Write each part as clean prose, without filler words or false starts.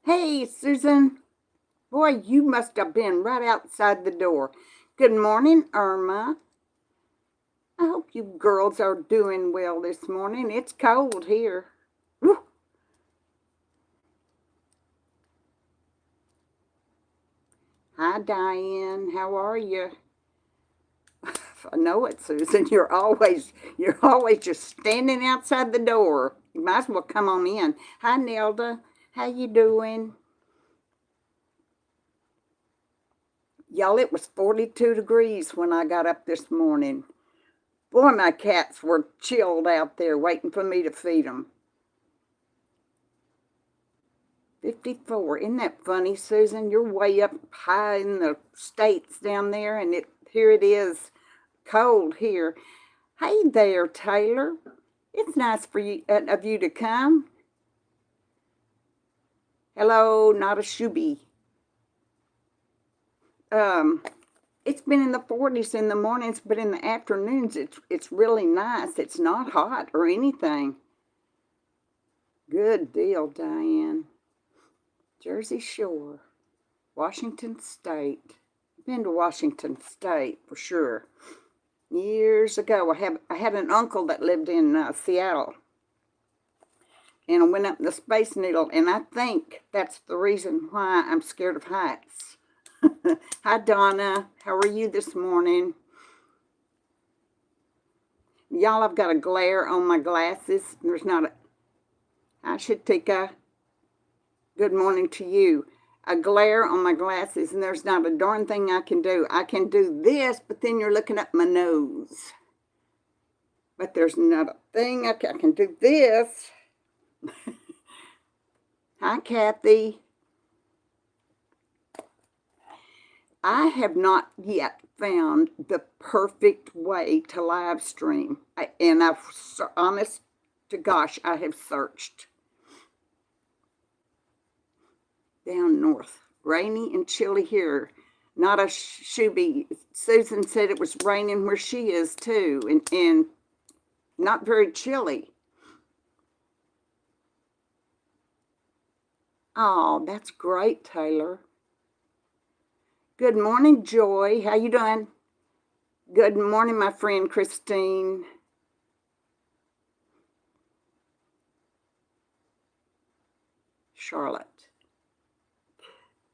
Hey, Susan. Boy, you must have been right outside the door. Good morning, Irma. I hope you girls are doing well this morning. It's cold here. Whew. Hi, Diane. How are you? I know it, Susan. You're always just standing outside the door. You might as well come on in. Hi, Nelda. How you doing? Y'all, it was 42 degrees when I got up this morning. Boy, my cats were chilled out there waiting for me to feed them. 54. Isn't that funny, Susan? You're way up high in the states down there, and here it is cold here. Hey there, Taylor. It's nice for you of you to come. Hello, not a shuby. Um, it's been in the 40s in the mornings, but in the afternoons it's really nice. It's not hot or anything. Good deal, Diane. Jersey Shore, Washington State. Been to Washington State for sure. Years ago, I had an uncle that lived in Seattle, and I went up the Space Needle, and I think that's the reason why I'm scared of heights. Hi, Donna. How are you this morning? Y'all, I've got a glare on my glasses. There's not a. I should take a good morning to you. A glare on my glasses, and there's not a darn thing I can do. I can do this, but then you're looking up my nose. But there's not a thing I can do this. Hi, Kathy. I have not yet found the perfect way to live stream. And honest to gosh, I have searched. Down north, rainy and chilly here. Not a shooby. Susan said it was raining where she is too, and not very chilly. Oh, that's great, Taylor. Good morning, Joy. How you doing? Good morning, my friend Christine. Charlotte.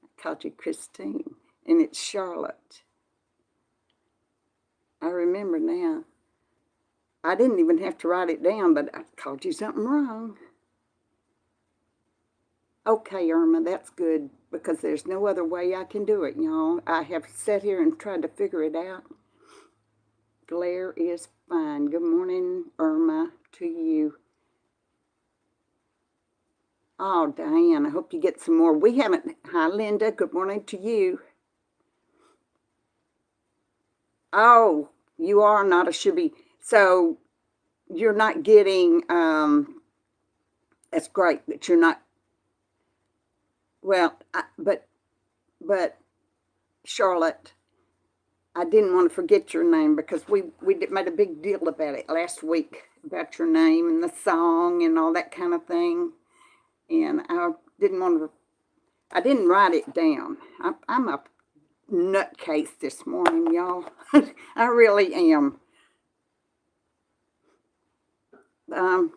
I called you Christine, and it's Charlotte. I remember now. I didn't even have to write it down, but I called you something wrong. Okay, Irma, that's good, because there's no other way I can do it, y'all. I have sat here and tried to figure it out. Glare is fine. Good morning, Irma, to you. Oh, Diane, I hope you get some more. We haven't. Hi, Linda. Good morning to you. Oh, you are not a shibby. So you're not getting, that's great that you're not, well, but Charlotte, I didn't want to forget your name because we made a big deal about it last week, about your name and the song and all that kind of thing. And I didn't write it down. I'm a nutcase this morning, y'all. I really am. Well,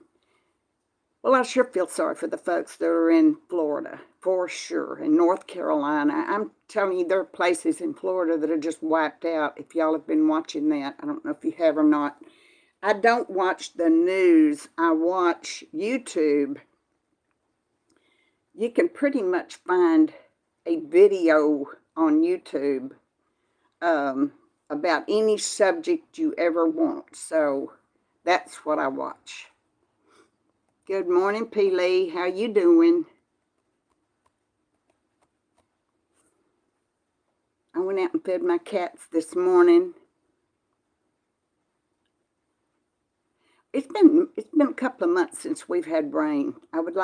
I sure feel sorry for the folks that are in Florida, for sure, in North Carolina. I'm telling you, there are places in Florida that are just wiped out. If y'all have been watching that, I don't know if you have or not. I don't watch the news. I watch YouTube. You can pretty much find a video on YouTube about any subject you ever want. So that's what I watch. Good morning, P. Lee. How you doing? I went out and fed my cats this morning. It's been a couple of months since we've had rain. I would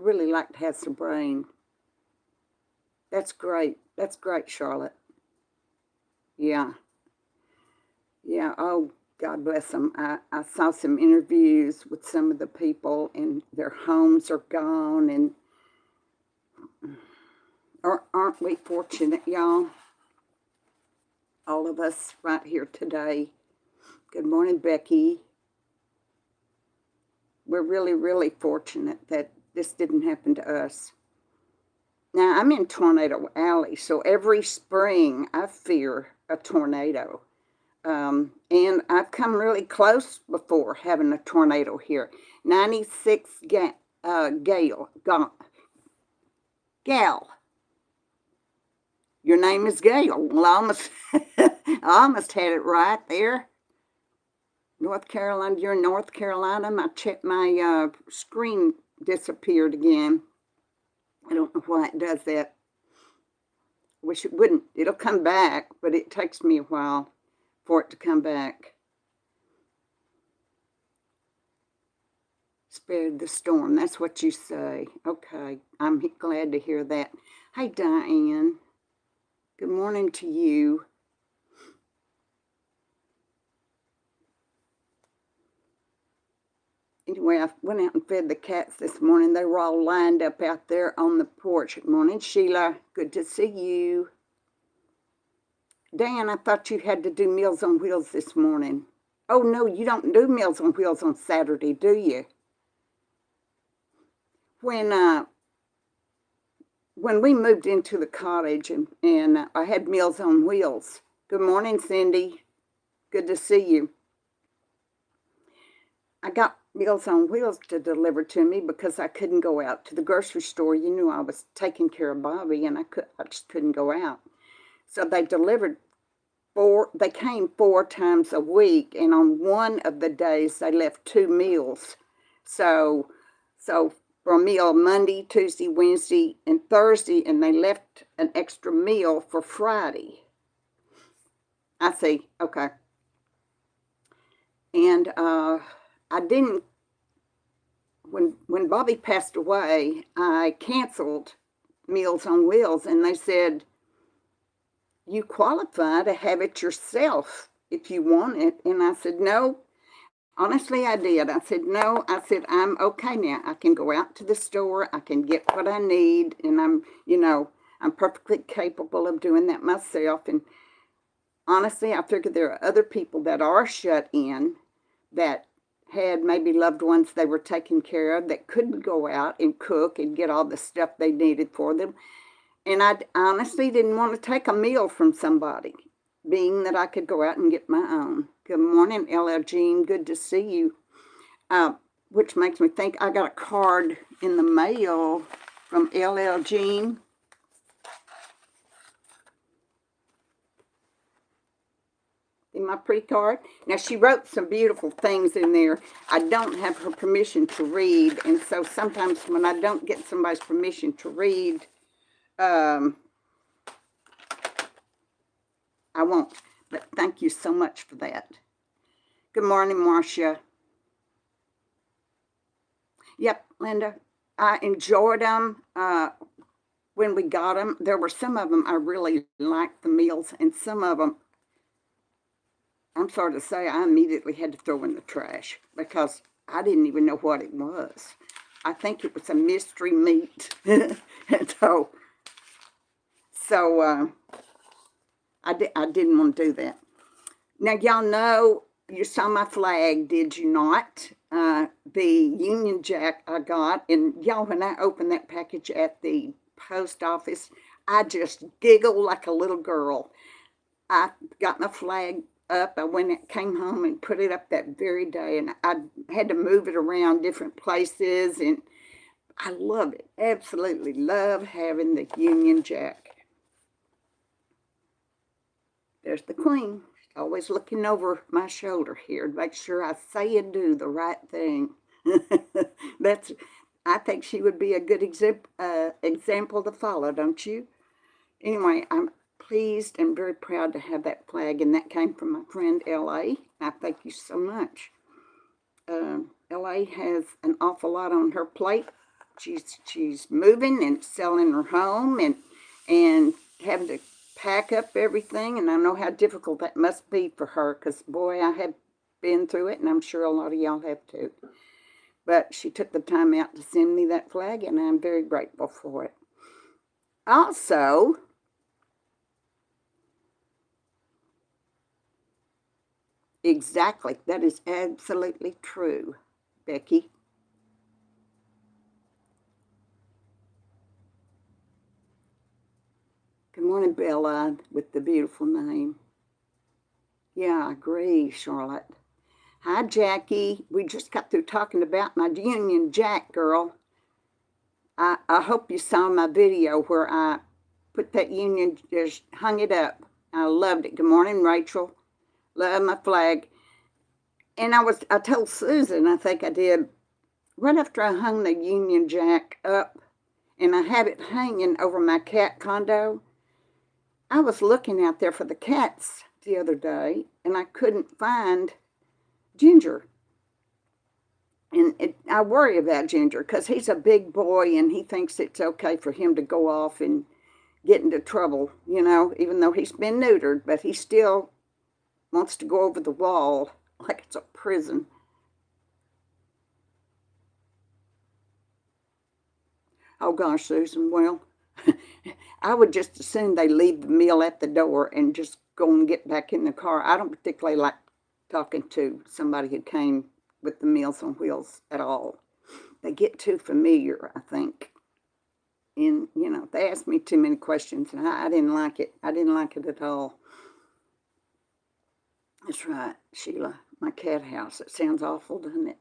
really like to have some rain. That's great. That's great, Charlotte. Yeah. Yeah. Oh, God bless them. I saw some interviews with some of the people, and their homes are gone, and Aren't we fortunate, y'all? All of us right here today. Good morning, Becky. We're really, really fortunate that this didn't happen to us. Now, I'm in Tornado Alley, so every spring I fear a tornado. And I've come really close before having a tornado here. 96 Gal. Your name is Gail. Well, I almost had it right there. North Carolina, you're in North Carolina. My screen disappeared again. I don't know why it does that. Wish it wouldn't. It'll come back, but it takes me a while for it to come back. Spared the storm. That's what you say. Okay. I'm glad to hear that. Hey, Diane. Good morning to you. Anyway, I went out and fed the cats this morning. They were all lined up out there on the porch. Good morning, Sheila. Good to see you. Dan, I thought you had to do Meals on Wheels this morning. Oh, no, you don't do Meals on Wheels on Saturday, do you? When we moved into the cottage and I had Meals on Wheels. Good morning, Cindy. Good to see you. I got Meals on Wheels to deliver to me because I couldn't go out to the grocery store. You knew I was taking care of Bobby, and I just couldn't go out. So they delivered they came 4 times a week, and on one of the days they left 2 meals. So for a meal Monday, Tuesday, Wednesday, and Thursday, and they left an extra meal for Friday. I see. Okay. And I didn't, when Bobby passed away, I canceled Meals on Wheels, and they said, you qualify to have it yourself if you want it. And I said, no. Honestly, I did. I said, no. I said, I'm okay now. I can go out to the store. I can get what I need. And I'm perfectly capable of doing that myself. And honestly, I figured there are other people that are shut in that had maybe loved ones they were taking care of that couldn't go out and cook and get all the stuff they needed for them. And I honestly didn't want to take a meal from somebody, being that I could go out and get my own. Good morning, LL Jean. Good to see you. Which makes me think I got a card in the mail from LL Jean. In my pretty card. Now, she wrote some beautiful things in there. I don't have her permission to read, and so sometimes when I don't get somebody's permission to read, I won't. But thank you so much for that. Good morning, Marcia. Yep, Linda. I enjoyed them when we got them. There were some of them I really liked the meals, and some of them, I'm sorry to say, I immediately had to throw in the trash because I didn't even know what it was. I think it was a mystery meat. so I didn't want to do that. Now, y'all know, you saw my flag, did you not? The Union Jack I got, and y'all, when I opened that package at the post office, I just giggled like a little girl. I got my flag up. I came home and put it up that very day, and I had to move it around different places, and I love it. Absolutely love having the Union Jack. There's the Queen, always looking over my shoulder here to make sure I say and do the right thing. I think she would be a good example to follow, don't you? Anyway, I'm pleased and very proud to have that flag, and that came from my friend L.A. I thank you so much. L.A. has an awful lot on her plate. She's moving and selling her home and having to pack up everything, and I know how difficult that must be for her, because boy, I have been through it, and I'm sure a lot of y'all have too. But she took the time out to send me that flag, and I'm very grateful for it. Also, exactly, that is absolutely true, Becky. Good morning, Bella, with the beautiful name. Yeah, I agree, Charlotte. Hi, Jackie. We just got through talking about my Union Jack, girl. I hope you saw my video where I put that Union, just hung it up. I loved it. Good morning, Rachel. Love my flag. And I told Susan, I think I did, right after I hung the Union Jack up, and I had it hanging over my cat condo, I was looking out there for the cats the other day, and I couldn't find Ginger. And I worry about Ginger because he's a big boy and he thinks it's okay for him to go off and get into trouble, even though he's been neutered, but he still wants to go over the wall like it's a prison. Oh gosh, Susan, well, I would just as soon they leave the meal at the door and just go and get back in the car. I don't particularly like talking to somebody who came with the Meals on Wheels at all. They get too familiar, I think. And, they asked me too many questions, and I didn't like it. I didn't like it at all. That's right, Sheila. My cat house. It sounds awful, doesn't it?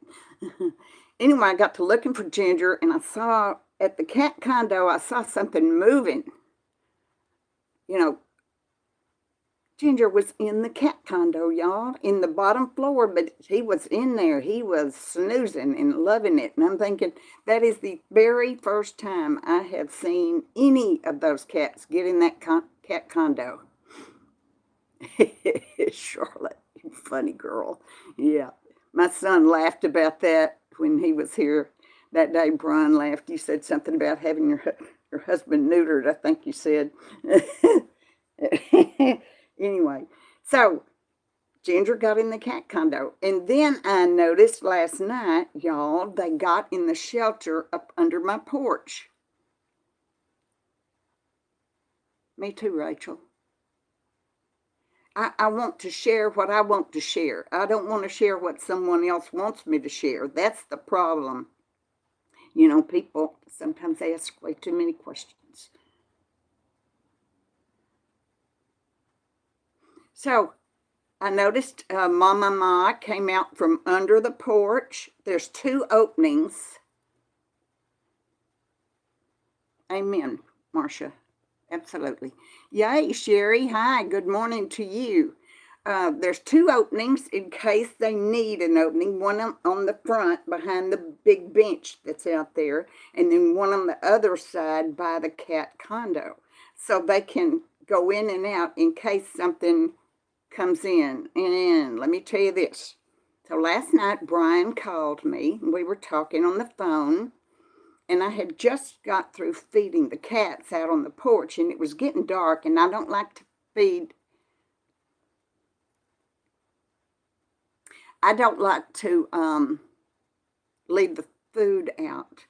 Anyway, I got to looking for Ginger, and I saw at the cat condo, I saw something moving. Ginger was in the cat condo, y'all, in the bottom floor, but he was in there. He was snoozing and loving it. And I'm thinking, that is the very first time I have seen any of those cats get in that cat condo. Charlotte, you funny girl. Yeah. My son laughed about that when he was here that day. Brian laughed. You said something about having your husband neutered, I think you said. Anyway, so Ginger got in the cat condo. And then I noticed last night, y'all, they got in the shelter up under my porch. Me too, Rachel. I want to share what I want to share. I don't want to share what someone else wants me to share. That's the problem. People sometimes ask way too many questions. So I noticed Mama Ma came out from under the porch. There's 2 openings. Amen, Marcia. Absolutely. Yay, Sherry. Hi, good morning to you. There's 2 openings in case they need an opening. One on the front behind the big bench that's out there, and then one on the other side by the cat condo. So they can go in and out in case something comes in. And let me tell you this. So last night, Brian called me, and we were talking on the phone. And I had just got through feeding the cats out on the porch, and it was getting dark, and I don't like to feed. I don't like to leave the food out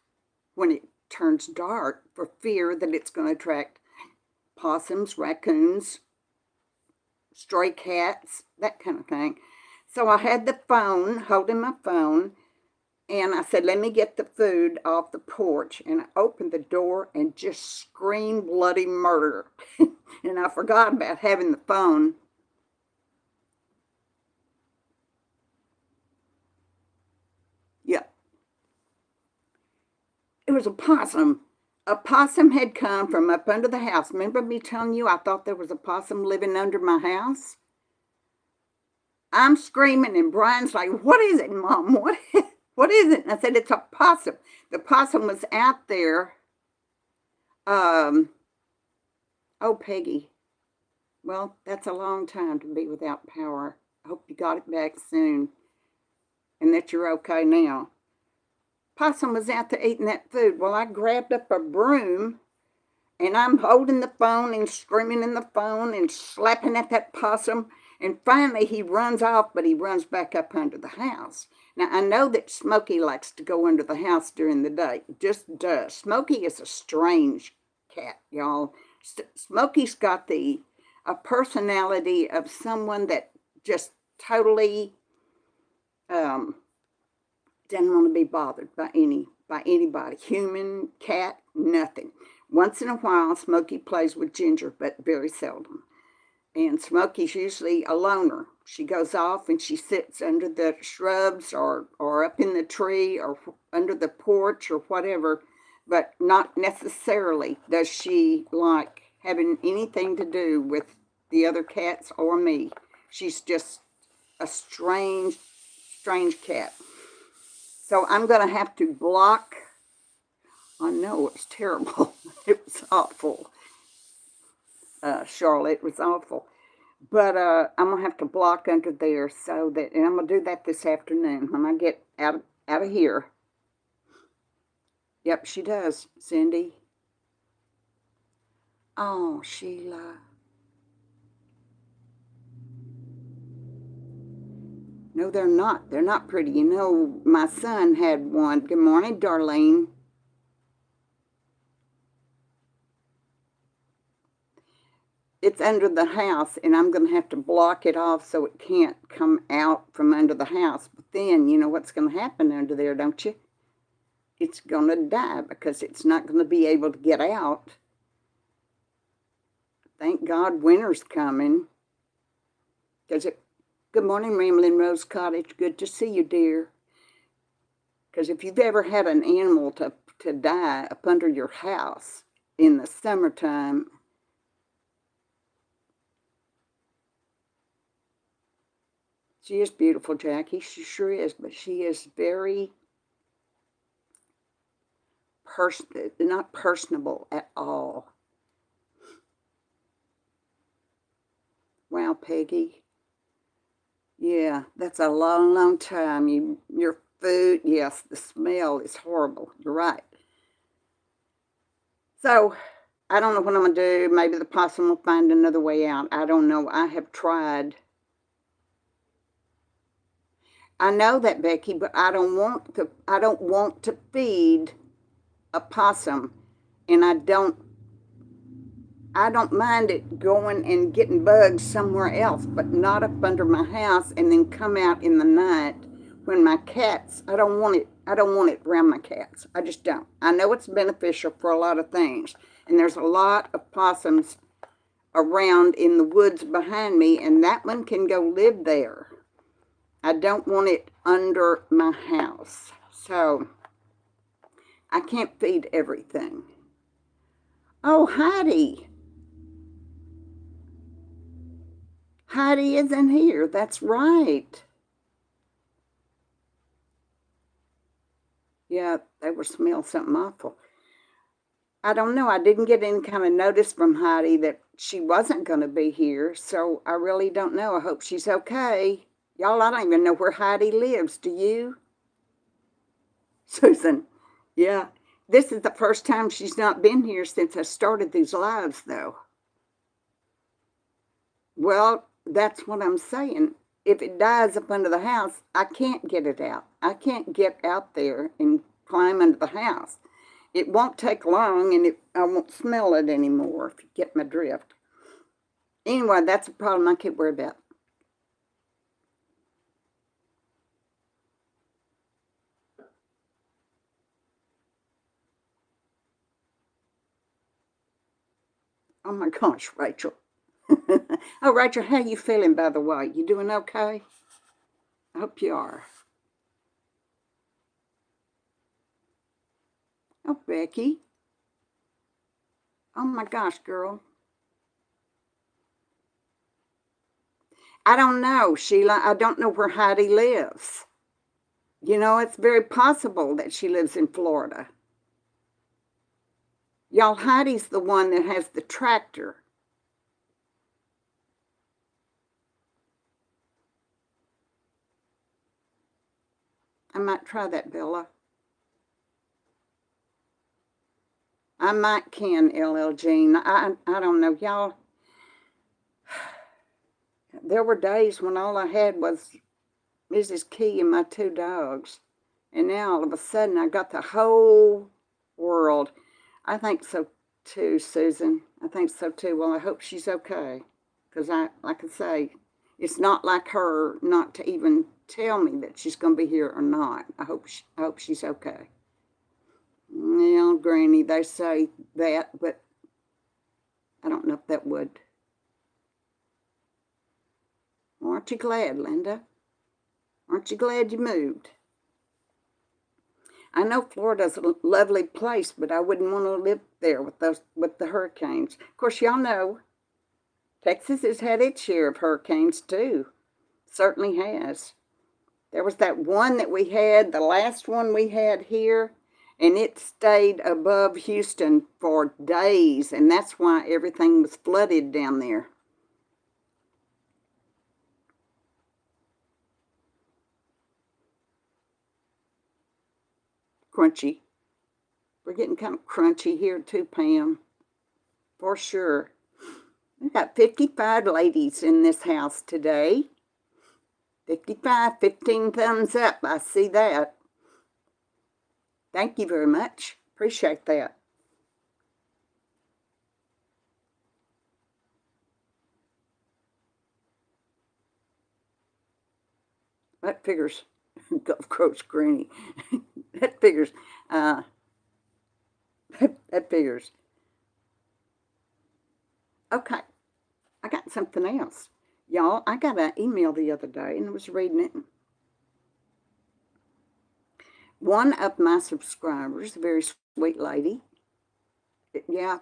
when it turns dark for fear that it's going to attract possums, raccoons, stray cats, that kind of thing. So I had the phone, holding my phone, and I said, let me get the food off the porch. And I opened the door and just screamed bloody murder. And I forgot about having the phone. Yeah. It was a possum. A possum had come from up under the house. Remember me telling you I thought there was a possum living under my house? I'm screaming, and Brian's like, what is it, Mom? What is it? And I said, it's a possum. The possum was out there. Oh, Peggy. Well, that's a long time to be without power. I hope you got it back soon and that you're okay now. Possum was out there eating that food. Well, I grabbed up a broom, and I'm holding the phone and screaming in the phone and slapping at that possum. And finally, he runs off, but he runs back up under the house. Now, I know that Smokey likes to go under the house during the day. Just does. Smokey is a strange cat, y'all. Smokey's got a personality of someone that just totally doesn't want to be bothered by anybody, human, cat, nothing. Once in a while, Smokey plays with Ginger, but very seldom. And Smokey's usually a loner. She goes off and she sits under the shrubs or up in the tree or under the porch or whatever, but not necessarily does she like having anything to do with the other cats or me. She's just a strange cat. So I'm going to have to block. I know it was terrible. It was awful. Charlotte, it was awful. But I'm going to have to block under there so that, and I'm going to do that this afternoon when I get out of here. Yep, she does, Cindy. Oh, Sheila. No, they're not. They're not pretty. You know, my son had one. Good morning, Darlene. It's under the house, and I'm going to have to block it off so it can't come out from under the house. But then, you know what's going to happen under there, don't you? It's going to die because it's not going to be able to get out. Thank God winter's coming. Good morning, Ramblin' Rose Cottage. Good to see you, dear. Because if you've ever had an animal to die up under your house in the summertime, she is beautiful, Jackie. She sure is, but she is very not personable at all. Wow, Peggy. Yeah, that's a long, long time. Your food, yes, the smell is horrible. You're right. So, I don't know what I'm going to do. Maybe the possum will find another way out. I don't know. I have tried. I know that, Becky, but I don't want to feed a possum, and I don't mind it going and getting bugs somewhere else, but not up under my house and then come out in the night when my cats, I don't want it around my cats. I just don't. I know it's beneficial for a lot of things, and there's a lot of possums around in the woods behind me, and that one can go live there. I don't want it under my house. So, I can't feed everything. Oh, Heidi. Heidi isn't here. That's right. Yeah, they were smelling something awful. I don't know. I didn't get any kind of notice from Heidi that she wasn't going to be here, so I really don't know. I hope she's okay. Y'all, I don't even know where Heidi lives. Do you? Susan. Yeah. This is the first time she's not been here since I started these lives, though. Well, that's what I'm saying. If it dies up under the house, I can't get it out. I can't get out there and climb under the house. It won't take long, and I won't smell it anymore, if you get my drift. Anyway, that's a problem I can't worry about. Oh my gosh, Rachel. Oh, Rachel, how you feeling, by the way? You doing okay? I hope you are. Oh, Becky. Oh my gosh, girl. I don't know, Sheila. I don't know where Heidi lives. You know, it's very possible that she lives in Florida. Y'all, Heidi's the one that has the tractor. I might try that, Bella. I might can, LL Jean. I don't know, y'all. There were days when all I had was Mrs. Key and my 2 dogs. And now all of a sudden I got the whole world. I think so. too, Susan. I think so too. Well, I hope she's okay. Because like I say, it's not like her not to even tell me that she's going to be here or not. I hope she's okay. Well, Granny, they say that, but I don't know if that would. Well, aren't you glad, Linda? Aren't you glad you moved? I know Florida's a lovely place, but I wouldn't want to live there with the hurricanes. Of course, y'all know Texas has had its share of hurricanes too. Certainly has. There was that one that we had, the last one we had here, and it stayed above Houston for days, and that's why everything was flooded down there. Crunchy. We're getting kind of crunchy here too, Pam. For sure. We've got 55 ladies in this house today. 55, 15 thumbs up. I see that. Thank you very much. Appreciate that. That figures. Gulf Coast Granny. That figures. That figures. Okay. I got something else. Y'all, I got an email the other day and I was reading it. One of my subscribers, a very sweet lady, yeah,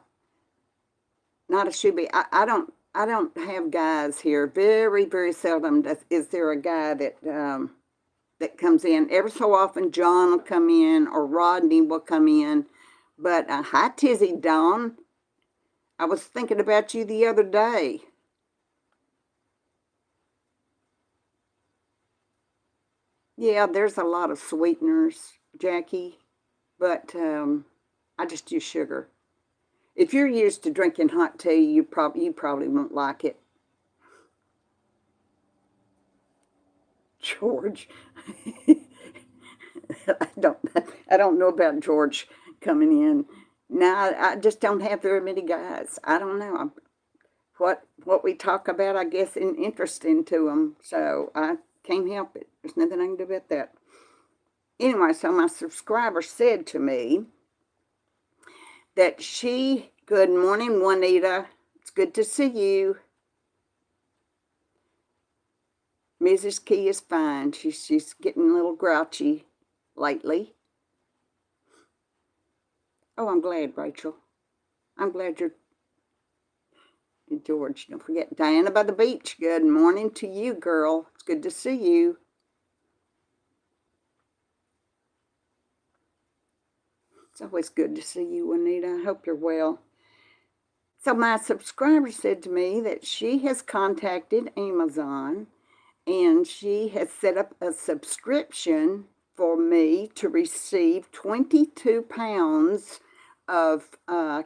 not a should be. I don't have guys here. Very, very seldom is there a guy that comes in. Every so often, John will come in or Rodney will come in. But hi, Tizzy Dawn. I was thinking about you the other day. Yeah, there's a lot of sweeteners, Jackie, but I just use sugar. If you're used to drinking hot tea, you probably won't like it. George, I don't know about George coming in. Now I just don't have very many guys. I don't know what we talk about. I guess interesting to them, so I can't help it. There's nothing I can do about that. Anyway, so my subscriber said to me that good morning, Juanita. It's good to see you. Mrs. Key is fine. She's getting a little grouchy lately. Oh, I'm glad, Rachel. I'm glad you're George. Don't forget Diana by the beach. Good morning to you, girl. It's good to see you. It's always good to see you, Juanita. I hope you're well. So my subscriber said to me that she has contacted Amazon and she has set up a subscription for me to receive 22 pounds of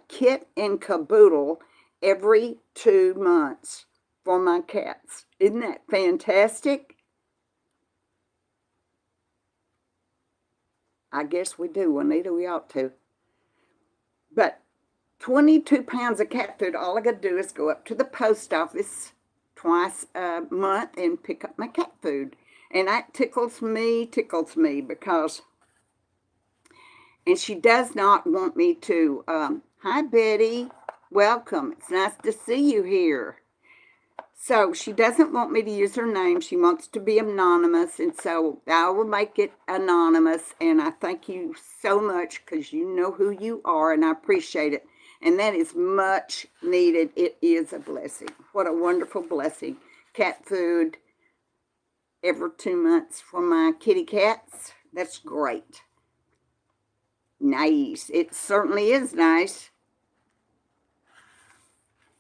kit and caboodle every 2 months for my cats. Isn't that fantastic? I guess we do, Juanita. We ought to. But 22 pounds of cat food, all I got to do is go up to the post office twice a month and pick up my cat food. And that tickles me because, and she does not want me to, hi Betty, welcome. It's nice to see you here. So she doesn't want me to use her name. She wants to be anonymous. And so I will make it anonymous. And I thank you so much because you know who you are and I appreciate it. And that is much needed. It is a blessing. What a wonderful blessing. Cat food every 2 months for my kitty cats. That's great. Nice. It certainly is nice.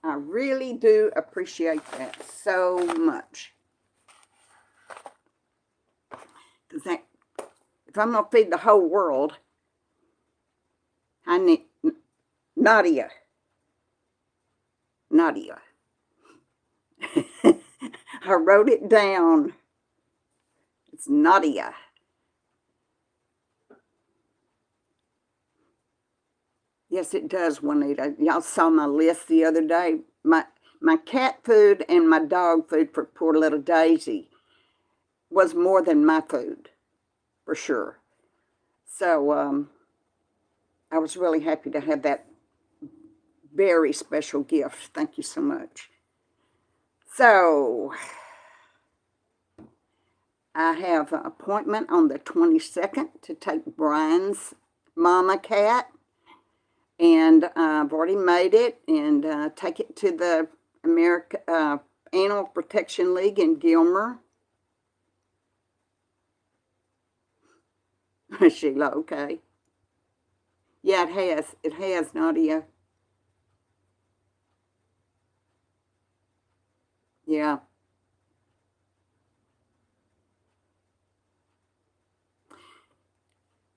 I really do appreciate that so much. Because if I'm going to feed the whole world, I need Nadia. I wrote it down. It's Nadia. Yes, it does, Juanita. Y'all saw my list the other day. My cat food and my dog food for poor little Daisy was more than my food, for sure. So I was really happy to have that very special gift. Thank you so much. So I have an appointment on the 22nd to take Brian's mama cat. And I've already made it and take it to the Animal Protection League in Gilmer. Sheila, okay. Yeah, it has. It has, Nadia. Yeah.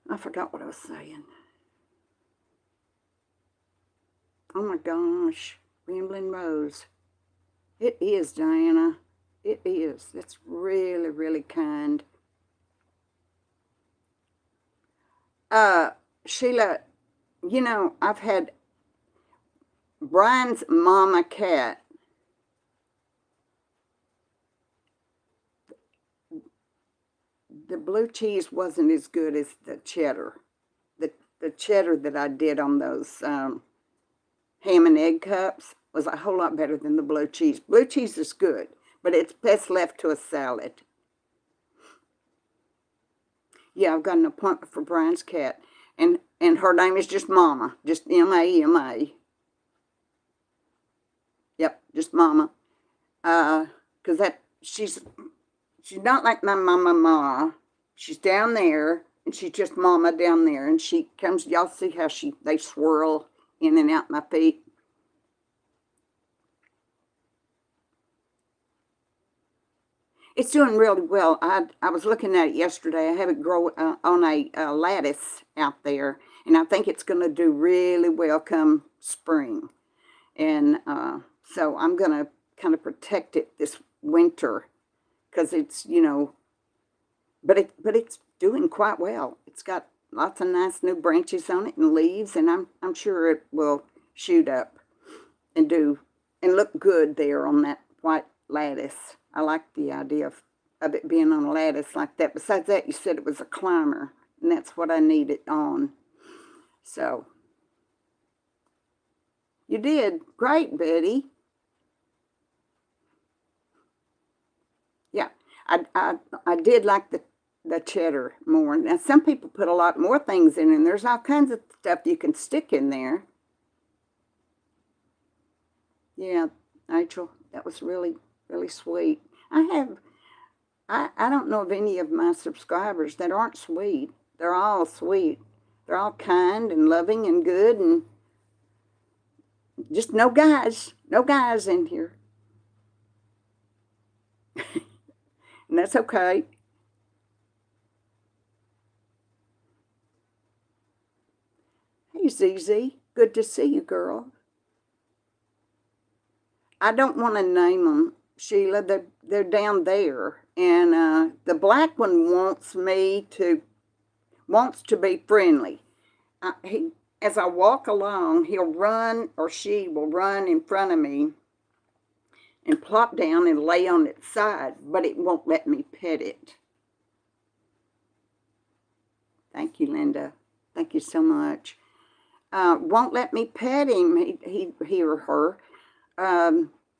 I forgot what I was saying. Oh my gosh. Rambling Rose. It is, Diana. It is. That's really, really kind. Sheila, you know, I've had Brian's mama cat. The blue cheese wasn't as good as the cheddar. The cheddar that I did on those ham and egg cups was a whole lot better than the blue cheese. Blue cheese is good, but it's best left to a salad. Yeah, I've got an appointment for Brian's cat, and her name is just Mama, just M-A-M-A. Yep, just Mama. Because she's not like my mama. She's down there, and she's just Mama down there, and she comes. Y'all see how they swirl in and out my feet. It's doing really well. I was looking at it yesterday. I have it grow on a lattice out there, and I think it's going to do really well come spring. And so I'm going to kind of protect it this winter because it's, you know, but it's doing quite well. It's got lots of nice new branches on it and leaves, and I'm sure it will shoot up and look good there on that white lattice. I like the idea of it being on a lattice like that. Besides that, you said it was a climber, and that's what I need it on. So, you did. Great, Betty. Yeah, I did like the cheddar more. Now, some people put a lot more things in, and there's all kinds of stuff you can stick in there. Yeah, Rachel, that was really, really sweet. I don't know of any of my subscribers that aren't sweet. They're all sweet. They're all kind and loving and good, and just no guys in here. And that's okay. Hey, ZZ, good to see you, girl. I don't want to name them, Sheila. They're down there, and the black one wants to be friendly. As I walk along, he'll run, or she will run in front of me and plop down and lay on its side, but it won't let me pet it. Thank you, Linda. Thank you so much. Won't let me pet him, he or her.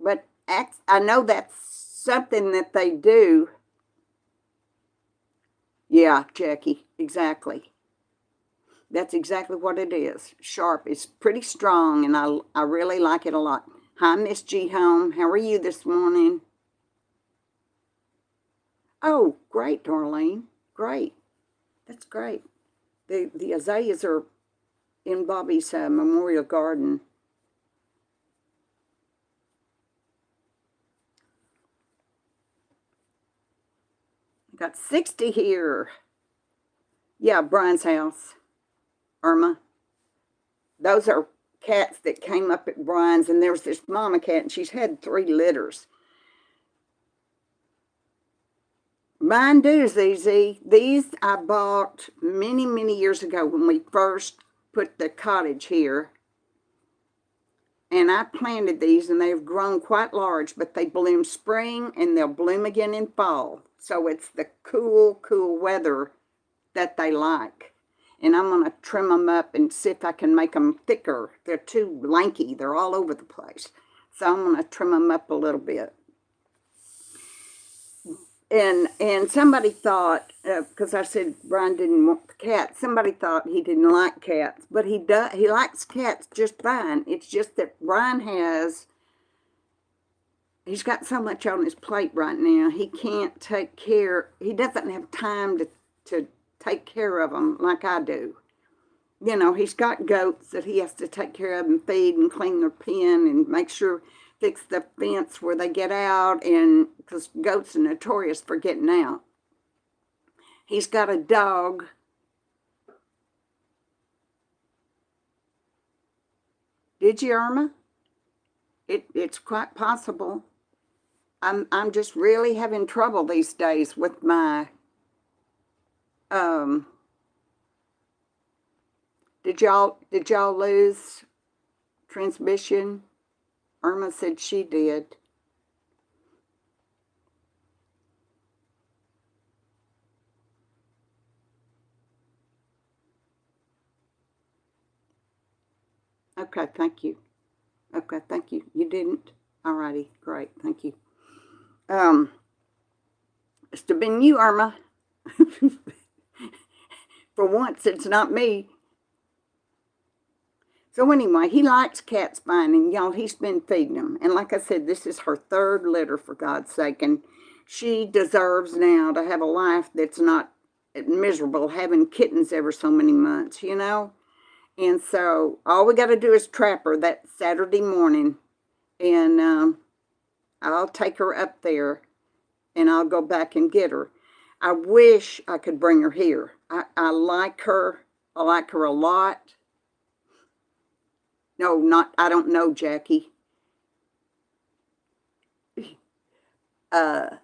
But I know that's something that they do. Yeah, Jackie, exactly. That's exactly what it is. Sharp. It's pretty strong, and I really like it a lot. Hi, Miss G Home. How are you this morning? Oh, great, Darlene. Great. That's great. The azaleas are in Bobby's memorial garden. I got 60 here. Yeah, Brian's house. Irma. Those are cats that came up at Brian's, and there's this mama cat, and she's had 3 litters. Mine do, ZZ. These I bought many, many years ago when we first put the cottage here. And I planted these, and they've grown quite large, but they bloom spring, and they'll bloom again in fall. So it's the cool, cool weather that they like. And I'm going to trim them up and see if I can make them thicker. They're too lanky. They're all over the place. So I'm going to trim them up a little bit. And somebody thought, because I said Brian didn't want the cat, somebody thought he didn't like cats. But he does. He likes cats just fine. It's just that Brian he's got so much on his plate right now. He can't take care. He doesn't have time to take care of them like I do. You know, he's got goats that he has to take care of and feed and clean their pen and make sure, fix the fence where they get out, and because goats are notorious for getting out. He's got a dog. Did you, Irma? It's quite possible. I'm just really having trouble these days with my did y'all lose transmission? Irma said she did. Okay, thank you. Okay, thank you. You didn't? Alrighty, great, thank you. It's been you, Irma. For once, it's not me. So anyway, he likes cats fine, and y'all, he's been feeding them. And like I said, this is her third litter, for God's sake, and she deserves now to have a life that's not miserable, having kittens every so many months, you know? And so all we got to do is trap her that Saturday morning, and I'll take her up there, and I'll go back and get her. I wish I could bring her here. I like her. I like her a lot. No, I don't know, Jackie. I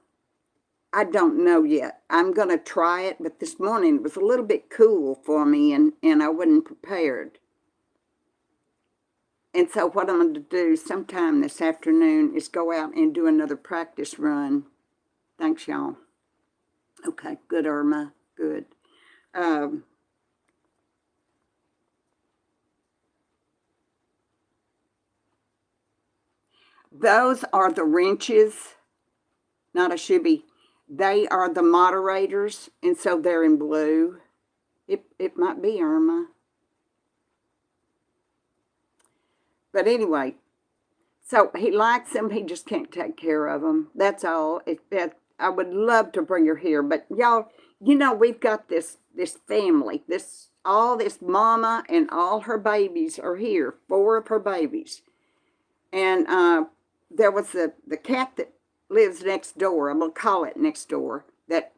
don't know yet. I'm going to try it, but this morning it was a little bit cool for me, and I wasn't prepared. And so what I'm going to do sometime this afternoon is go out and do another practice run. Thanks, y'all. Okay, good, Irma. Good. Those are the wrenches, not a shibby. They are the moderators, and so they're in blue. It might be Irma. But anyway, so he likes them. He just can't take care of them. That's all. I would love to bring her here, but y'all, you know, we've got this family, all this mama and all her babies are here, 4 of her babies. And there was the cat that lives next door. I'm going to call it next door. That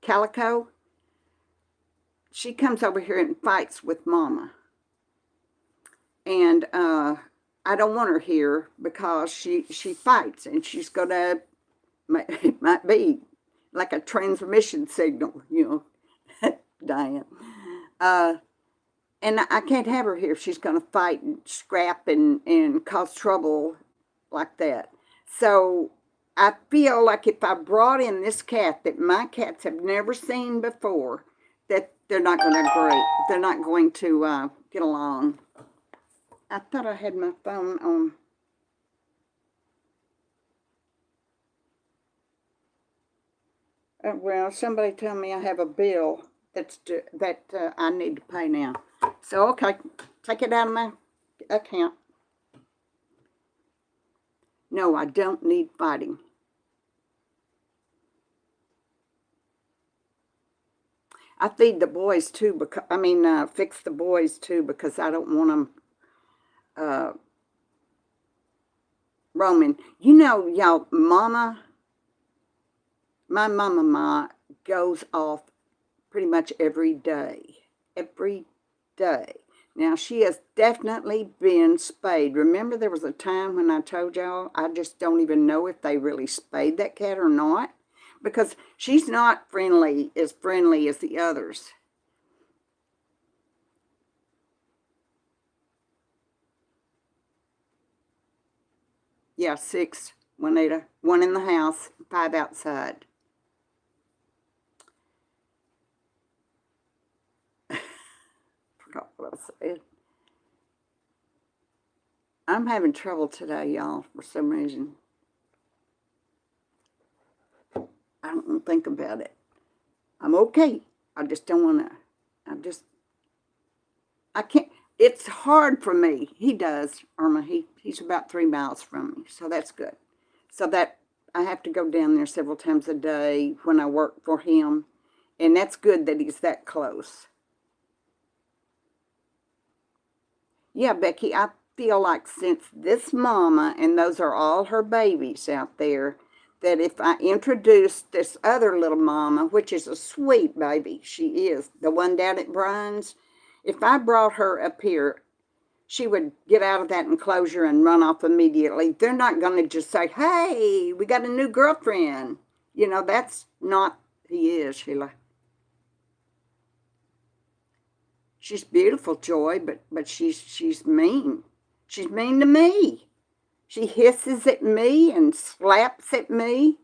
Calico. She comes over here and fights with Mama. And I don't want her here because she fights, and she's going to, it might be like a transmission signal, you know, Diane. And I can't have her here if she's going to fight and scrap and cause trouble like that. So I feel like if I brought in this cat that my cats have never seen before, that they're not going to agree. They're not going to get along. I thought I had my phone on. Well, somebody told me I have a bill that I need to pay now. So, okay, take it out of my account. No, I don't need fighting. I feed the boys too, because fix the boys too, because I don't want them roaming. You know, y'all, my mama goes off pretty much every day. Every day. Now, she has definitely been spayed. Remember, there was a time when I told y'all, I just don't even know if they really spayed that cat or not. Because she's not friendly as the others. Yeah, 6, Juanita. 1 in the house, 5 outside. Forgot what I said. I'm having trouble today, y'all, for some reason. I don't want to think about it. I'm okay. I just don't want to. I can't. It's hard for me. He does, Irma. He's about 3 miles from me, so that's good. So that I have to go down there several times a day when I work for him, and that's good that he's that close. Yeah, Becky, I feel like since this mama, and those are all her babies out there, that if I introduce this other little mama, which is a sweet baby, she is, the one down at Brian's, if I brought her up here, she would get out of that enclosure and run off immediately. They're not going to just say, hey, we got a new girlfriend. You know, that's not who he is, Sheila. She's beautiful, Joy, but she's mean. She's mean to me. She hisses at me and slaps at me.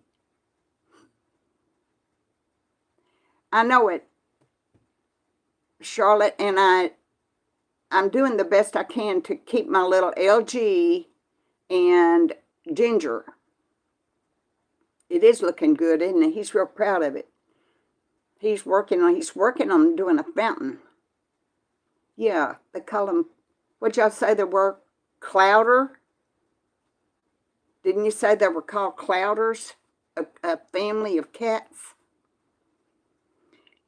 I know it, Charlotte, and I'm doing the best I can to keep my little LG and Ginger. It is looking good, isn't it? He's real proud of it. He's working on doing a fountain. Yeah, they call them, what'd y'all say they were? Clouder? Didn't you say they were called clouders? A family of cats?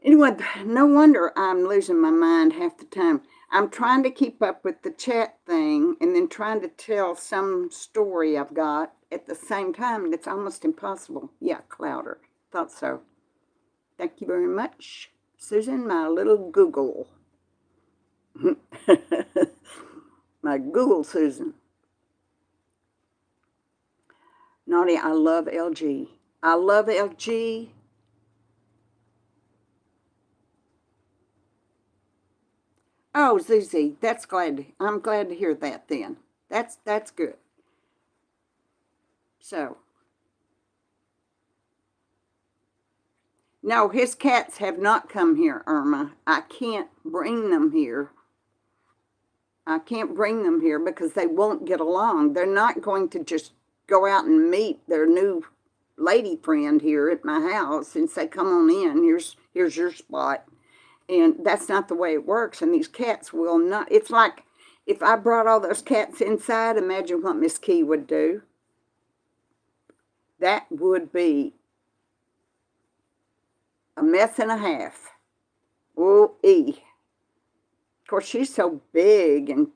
Anyway, no wonder I'm losing my mind half the time. I'm trying to keep up with the chat thing and then trying to tell some story I've got at the same time, and it's almost impossible. Yeah, Clouder. Thought so. Thank you very much, Susan, my little Google. My Google Susan. Naughty, I love LG. I love LG. Oh, Zuzi, I'm glad to hear that then. That's good. So, no, his cats have not come here, Irma. I can't bring them here. I can't bring them here because they won't get along. They're not going to just go out and meet their new lady friend here at my house and say, come on in, here's your spot. And that's not the way it works. And these cats will not. It's like if I brought all those cats inside, imagine what Miss Key would do. That would be a mess and a half. Ooh-ee. Of course, she's so big and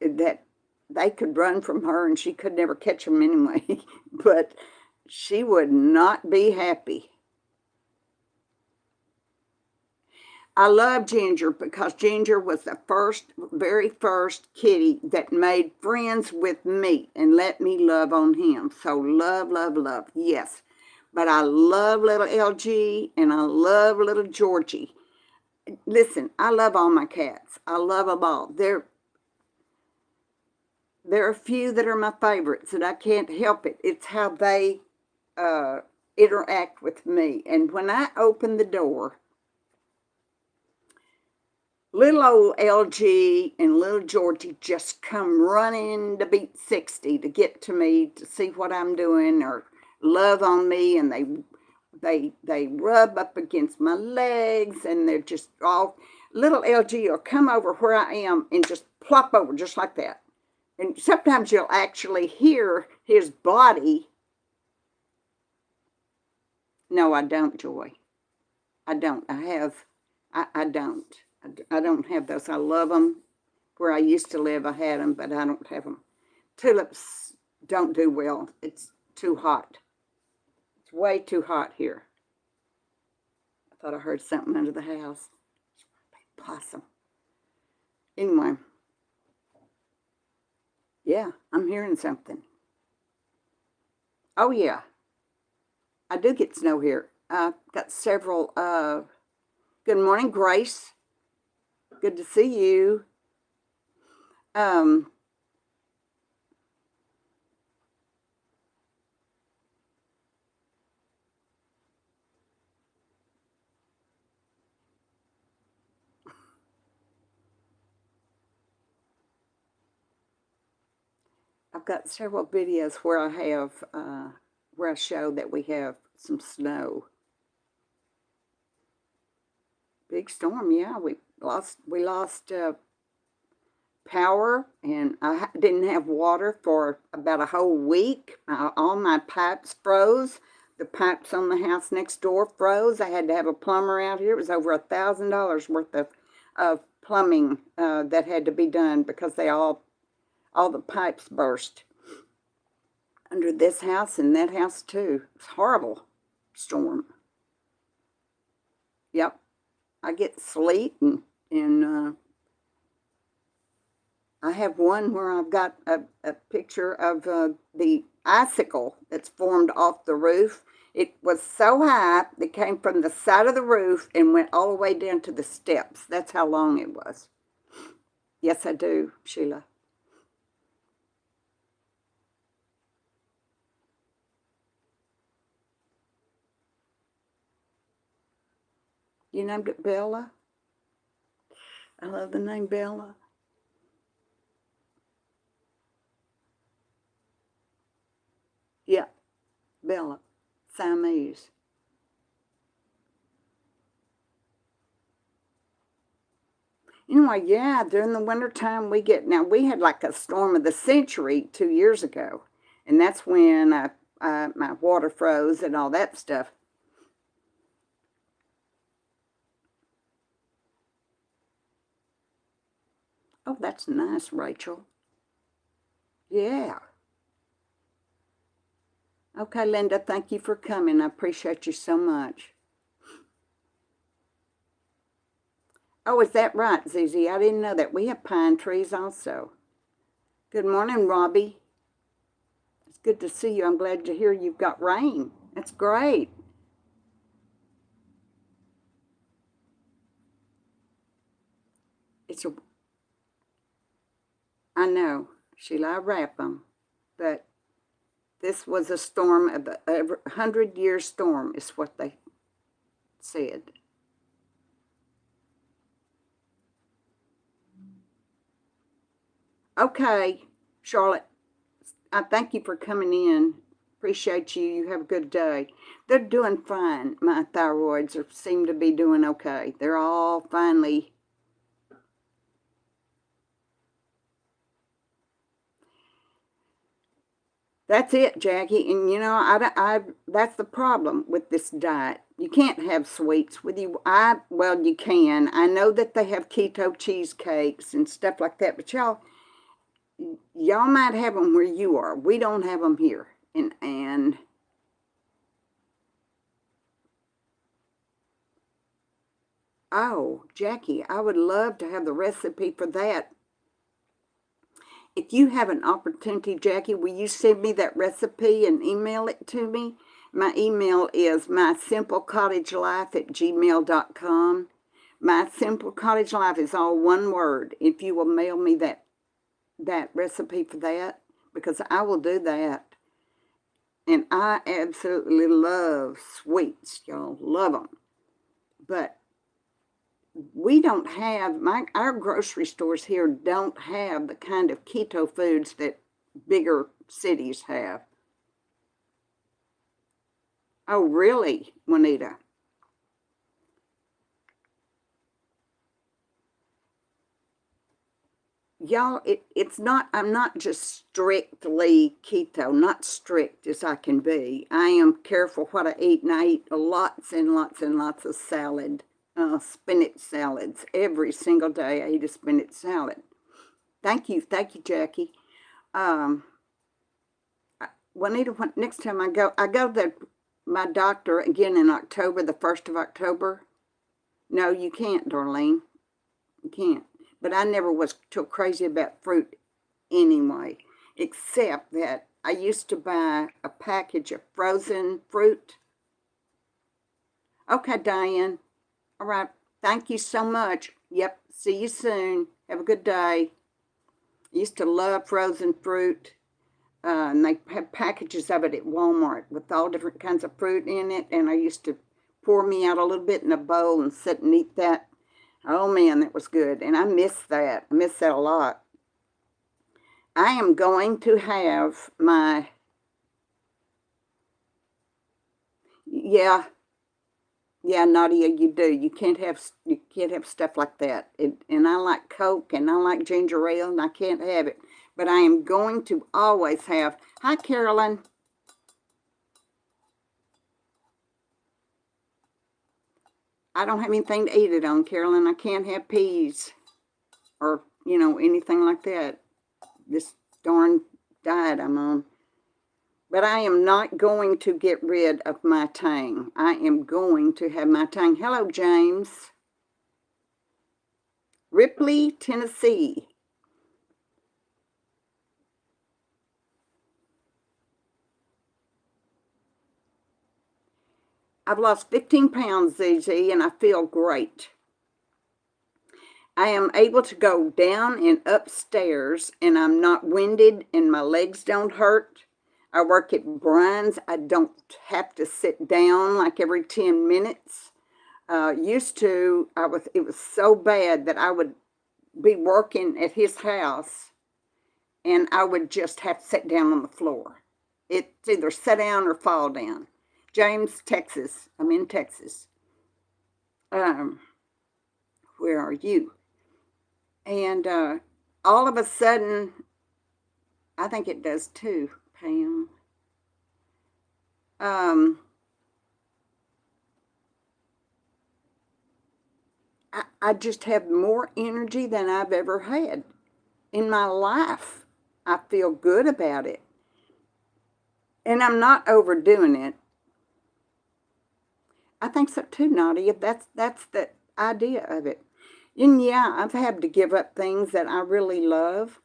that they could run from her and she could never catch them anyway. But she would not be happy. I love Ginger because Ginger was the very first kitty that made friends with me and let me love on him. So love, love, love, yes. But I love little LG and I love little Georgie. Listen, I love all my cats. I love them all. There are a few that are my favorites and I can't help it. It's how they interact with me. And when I open the door, little old LG and little Georgie just come running to beat 60 to get to me to see what I'm doing or love on me, and they rub up against my legs, and they're just all, little LG will come over where I am and just plop over just like that. And sometimes you'll actually hear his body. No, I don't, Joy. I don't. I don't. I don't have those. I love them. Where I used to live, I had them, but I don't have them. Tulips don't do well. It's too hot. It's way too hot here. I thought I heard something under the house. Possum. Anyway. Yeah, I'm hearing something. Oh, yeah. I do get snow here. I've got several. Good morning, Grace. Good to see you. I've got several videos where I have, where I show that we have some snow. Big storm, yeah. We lost power, and I didn't have water for about a whole week. All my pipes froze. The pipes on the house next door froze. I had to have a plumber out here. It was over $1,000 worth of plumbing that had to be done because all the pipes burst under this house and that house too. It's a horrible storm. Yep, I get sleet, and I have one where I've got a picture of the icicle that's formed off the roof. It was so high, it came from the side of the roof and went all the way down to the steps. That's how long it was. Yes, I do, Sheila. You named it Bella? I love the name Bella. Yeah, Bella. Siamese. Anyway, yeah, during the wintertime now we had like a storm of the century 2 years ago. And that's when my water froze and all that stuff. Oh, that's nice, Rachel. Yeah. Okay, Linda, thank you for coming. I appreciate you so much. Oh, is that right, Zizi? I didn't know that. We have pine trees also. Good morning, Robbie. It's good to see you. I'm glad to hear you've got rain. That's great. I know, Sheila, I wrap them, but this was a storm, a 100-year storm is what they said. Okay, Charlotte, I thank you for coming in. Appreciate you. You have a good day. They're doing fine. My thyroids seem to be doing okay. They're all finally. That's it, Jackie. And you know, that's the problem with this diet. You can't have sweets with you. Well, you can. I know that they have keto cheesecakes and stuff like that, but y'all might have them where you are. We don't have them here. And oh, Jackie, I would love to have the recipe for that. If you have an opportunity, Jackie, will you send me that recipe and email it to me? My email is mysimplecottagelife@gmail.com. My Simple Cottage Life is all one word. If you will mail me that recipe for that, because I will do that. And I absolutely love sweets, y'all. Love them. But we don't have, our grocery stores here don't have the kind of keto foods that bigger cities have. Oh, really, Juanita? Y'all, it's not, I'm not just strictly keto, not strict as I can be. I am careful what I eat, and I eat lots and lots and lots of salad, spinach salads. Every single day I eat a spinach salad. Thank you, Jackie. Um, Juanita, next time I go to my doctor again in October, the 1st of October. No, you can't, Darlene. You can't. But I never was too crazy about fruit anyway, except that I used to buy a package of frozen fruit. Okay, Diane. All right. Thank you so much. Yep. See you soon. Have a good day. I used to love frozen fruit. And they have packages of it at Walmart with all different kinds of fruit in it. And I used to pour me out a little bit in a bowl and sit and eat that. Oh man, that was good. And I miss that. I miss that a lot. I am going to have my, yeah, yeah, Nadia, you do. You can't have stuff like that. And I like Coke and I like ginger ale and I can't have it. But I am going to always have, hi Carolyn. I don't have anything to eat it on, Carolyn. I can't have peas or, anything like that. This darn diet I'm on. But I am not going to get rid of my tang. I am going to have my tang. Hello, James. Ripley, Tennessee. I've lost 15 pounds, ZZ, and I feel great. I am able to go down and upstairs, and I'm not winded, and my legs don't hurt. I work at Brian's. I don't have to sit down like every 10 minutes. Used to, it was so bad that I would be working at his house, and I would just have to sit down on the floor. It's either sit down or fall down. James, Texas. I'm in Texas. Where are you? And all of a sudden, I think it does too, Pam. I just have more energy than I've ever had in my life. I feel good about it. And I'm not overdoing it. I think so too, Nadia. That's the idea of it. And yeah, I've had to give up things that I really love.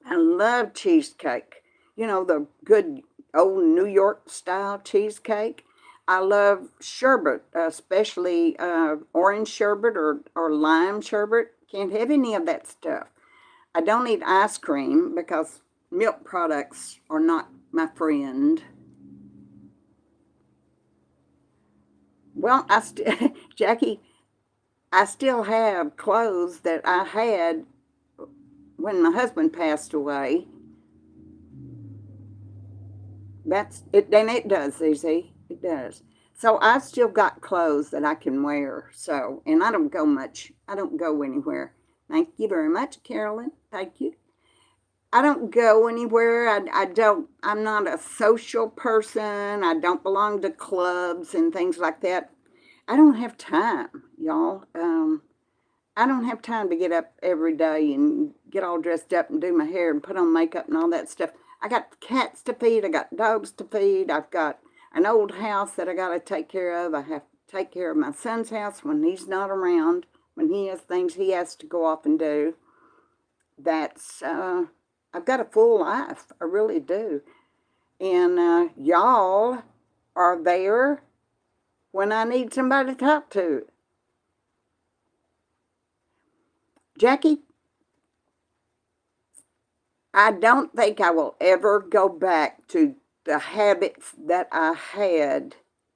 I love cheesecake. The good old New York style cheesecake. I love sherbet, especially orange sherbet or lime sherbet. Can't have any of that stuff. I don't eat ice cream because milk products are not my friend. Well, Jackie, I still have clothes that I had when my husband passed away. That's it. Then it does, Easy. It does. So I've still got clothes that I can wear. So, and I don't go much. I don't go anywhere. Thank you very much, Carolyn. Thank you. I don't go anywhere. I don't. I'm not a social person. I don't belong to clubs and things like that. I don't have time, y'all. I don't have time to get up every day and get all dressed up and do my hair and put on makeup and all that stuff. I got cats to feed. I got dogs to feed. I've got an old house that I got to take care of. I have to take care of my son's house when he's not around, when he has things he has to go off and do. I've got a full life. I really do. And y'all are there when I need somebody to talk to. Jackie, I don't think I will ever go back to the habits that I had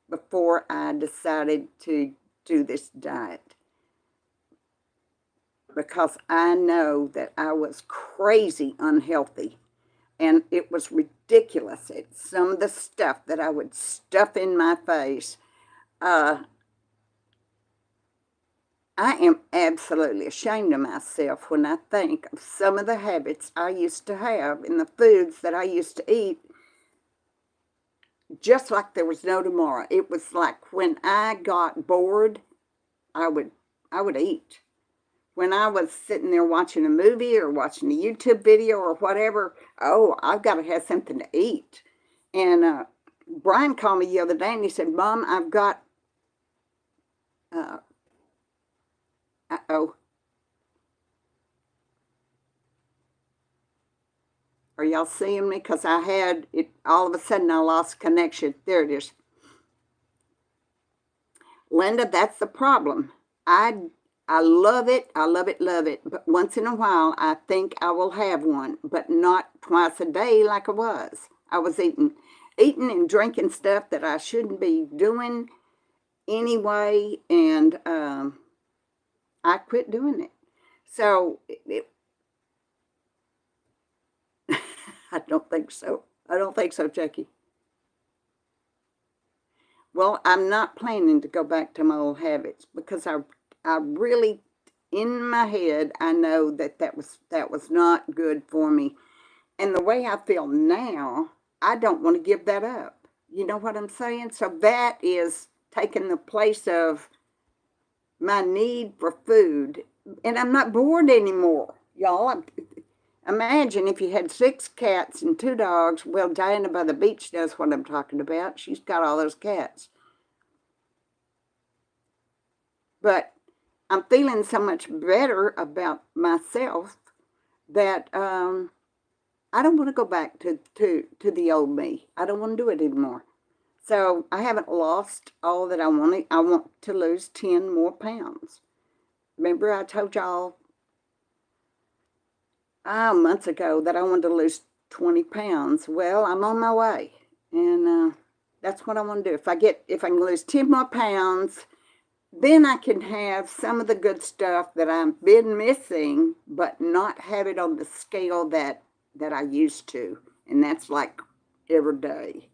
before I decided to do this diet, because I know that I was crazy unhealthy and it was ridiculous. It's some of the stuff that I would stuff in my face. I am absolutely ashamed of myself when I think of some of the habits I used to have and the foods that I used to eat, just like there was no tomorrow. It was like when I got bored, I would I would eat. When I was sitting there watching a movie or watching a YouTube video or whatever, oh, I've got to have something to eat. And Brian called me the other day and he said, Mom, I've got, uh oh, are y'all seeing me? Because I had it, all of a sudden I lost connection. There it is. Linda, that's the problem. I love it. I love it, love it. But once in a while, I think I will have one, but not twice a day like I was. I was eating and drinking stuff that I shouldn't be doing anyway, and I quit doing it. So I don't think so. I don't think so, Jackie. Well, I'm not planning to go back to my old habits because I really, in my head, I know that was not good for me. And the way I feel now, I don't want to give that up. You know what I'm saying? So that is taking the place of my need for food. And I'm not bored anymore, y'all. Imagine if you had 6 cats and 2 dogs. Well, Diana by the beach knows what I'm talking about. She's got all those cats. But I'm feeling so much better about myself that I don't want to go back to the old me. I don't want to do it anymore. So I haven't lost all that I wanted. I want to lose 10 more pounds. Remember I told y'all months ago that I wanted to lose 20 pounds. Well, I'm on my way. And that's what I want to do. If I can lose 10 more pounds, then I can have some of the good stuff that I've been missing, but not have it on the scale that I used to. And that's like every day.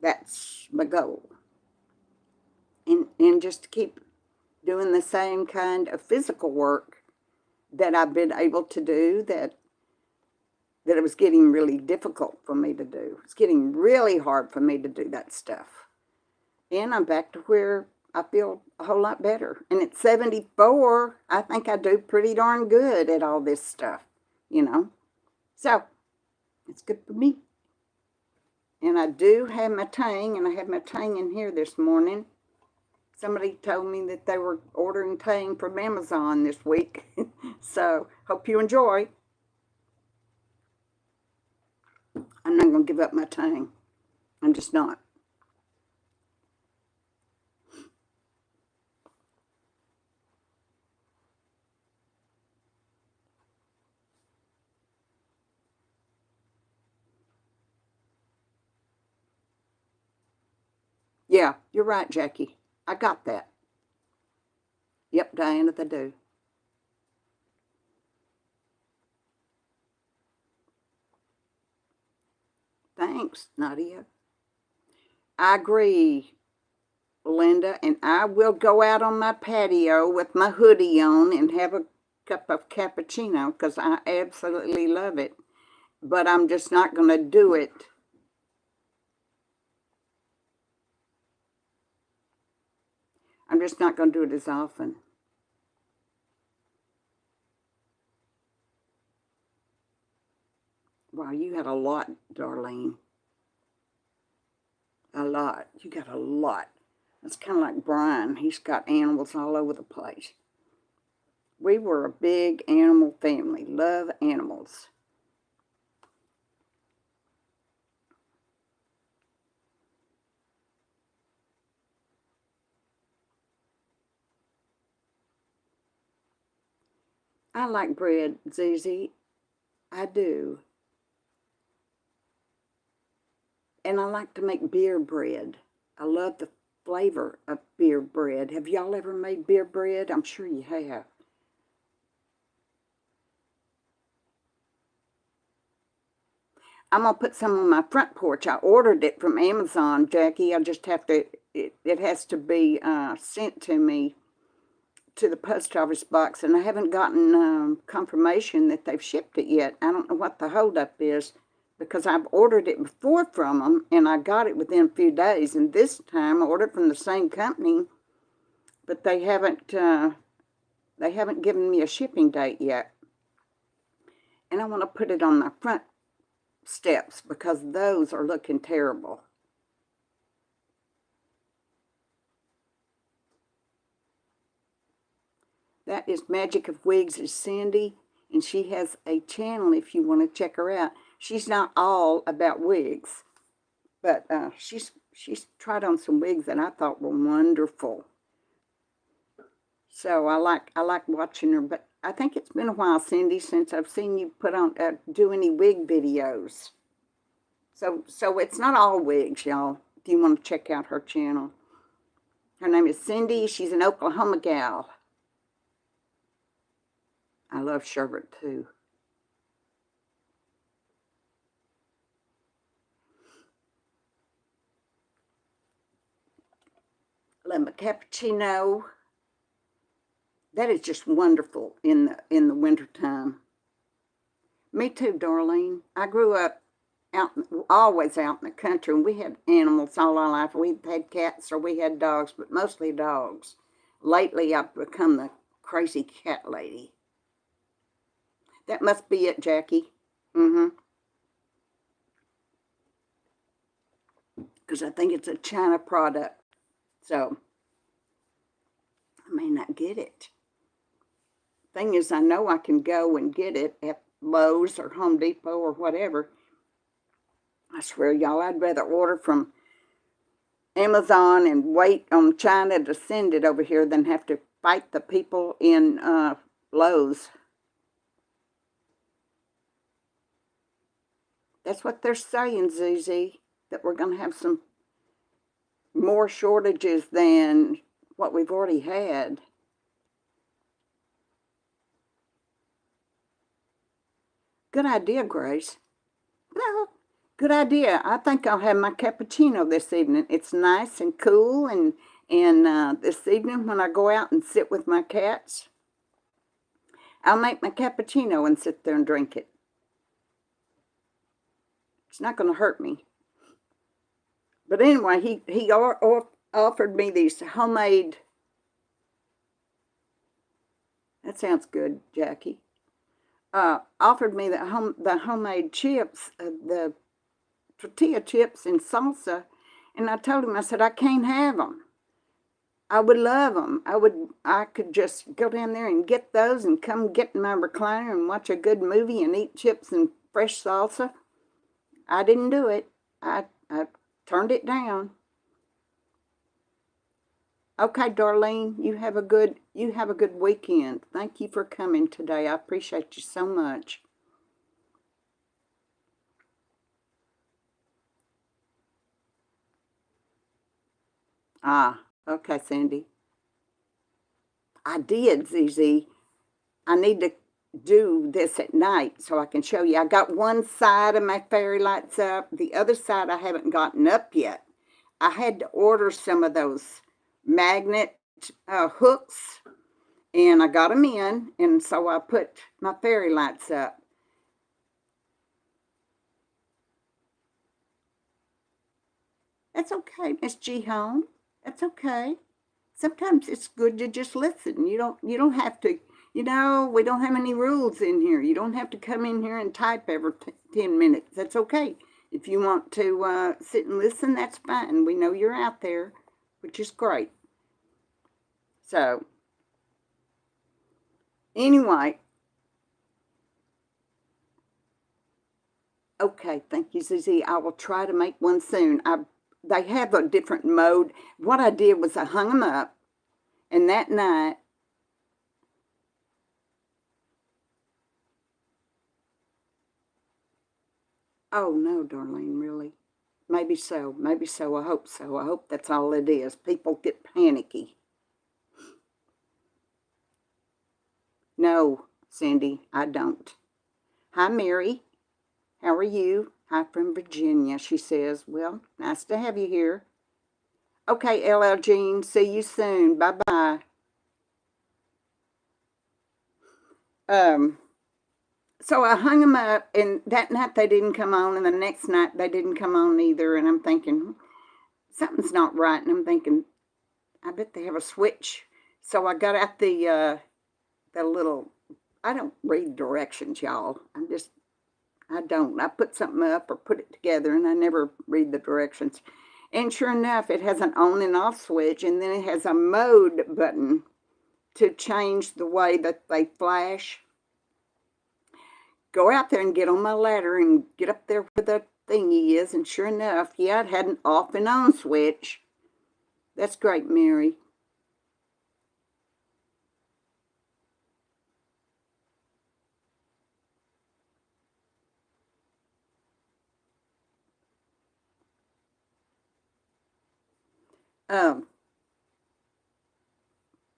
That's my goal. And just to keep doing the same kind of physical work that I've been able to do that it was getting really difficult for me to do. It's getting really hard for me to do that stuff. And I'm back to where I feel a whole lot better. And at 74, I think I do pretty darn good at all this stuff, you know. So, it's good for me. And I do have my Tang, and I have my Tang in here this morning. Somebody told me that they were ordering Tang from Amazon this week. So, hope you enjoy. I'm not going to give up my Tang. I'm just not. Yeah, you're right, Jackie. I got that. Yep, Diana, they do. Thanks, Nadia. I agree, Linda, and I will go out on my patio with my hoodie on and have a cup of cappuccino because I absolutely love it. But I'm just not going to do it. I'm just not going to do it as often. Wow, you had a lot, Darlene. A lot. You got a lot. That's kind of like Brian. He's got animals all over the place. We were a big animal family. Love animals. I like bread, Zizi. I do. And I like to make beer bread. I love the flavor of beer bread. Have y'all ever made beer bread? I'm sure you have. I'm going to put some on my front porch. I ordered it from Amazon, Jackie. I just have to, it has to be sent to me to the post office box, and I haven't gotten confirmation that they've shipped it yet. I don't know what the holdup is because I've ordered it before from them, and I got it within a few days. And this time I ordered from the same company, but they haven't given me a shipping date yet. And I want to put it on my front steps because those are looking terrible. That is Magic of Wigs is Cindy, and she has a channel if you want to check her out. She's not all about wigs, but she's tried on some wigs that I thought were wonderful. So I like watching her, but I think it's been a while, Cindy, since I've seen you put on do any wig videos. So it's not all wigs, y'all. If you want to check out her channel, her name is Cindy. She's an Oklahoma gal. I love sherbet too. love my cappuccino. That is just wonderful in the wintertime. Me too, Darlene. I grew up always out in the country, and we had animals all our life. We had cats or we had dogs, but mostly dogs. Lately, I've become the crazy cat lady. That must be it, Jackie. Because I think it's a China product. So, I may not get it. Thing is, I know I can go and get it at Lowe's or Home Depot or whatever. I swear, y'all, I'd rather order from Amazon and wait on China to send it over here than have to fight the people in Lowe's. That's what they're saying, ZZ, that we're going to have some more shortages than what we've already had. Good idea, Grace. Well, good idea. I think I'll have my cappuccino this evening. It's nice and cool, and this evening when I go out and sit with my cats, I'll make my cappuccino and sit there and drink it. It's not going to hurt me. But anyway, he offered me these homemade. That sounds good, Jackie. Offered me the homemade chips, the tortilla chips and salsa, and I told him, I said, I can't have them. I would love them. I could just go down there and get those and come get in my recliner and watch a good movie and eat chips and fresh salsa. I didn't do it. I turned it down. Okay, Darlene, you have a good weekend. Thank you for coming today. I appreciate you so much. Ah, okay, Sandy. I did, ZZ. I need to do this at night so I can show you. I got one side of my fairy lights up. The other side I haven't gotten up yet. I had to order some of those magnet hooks, and I got them in, and so I put my fairy lights up. That's okay, Miss G Home. That's okay. Sometimes it's good to just listen. You don't have to, we don't have any rules in here. You don't have to come in here and type every 10 minutes. That's okay. If you want to sit and listen, that's fine. We know you're out there, which is great. So, anyway. Okay, thank you, ZZ. I will try to make one soon. They have a different mode. What I did was I hung them up, and that night, oh no, Darlene, really? Maybe so. Maybe so. I hope so. I hope that's all it is. People get panicky. No, Cindy, I don't. Hi, Mary. How are you? Hi from Virginia, she says. Well, nice to have you here. Okay, LL Jean, see you soon. Bye-bye. So I hung them up, and that night they didn't come on, and the next night they didn't come on either, and I'm thinking, something's not right, and I'm thinking, I bet they have a switch. So I got out the little, I don't read directions, y'all. I don't. I put something up or put it together, and I never read the directions. And sure enough, it has an on and off switch, and then it has a mode button to change the way that they flash. Go out there and get on my ladder and get up there where the thingy is, and sure enough, yeah, it had an off and on switch. That's great, Mary.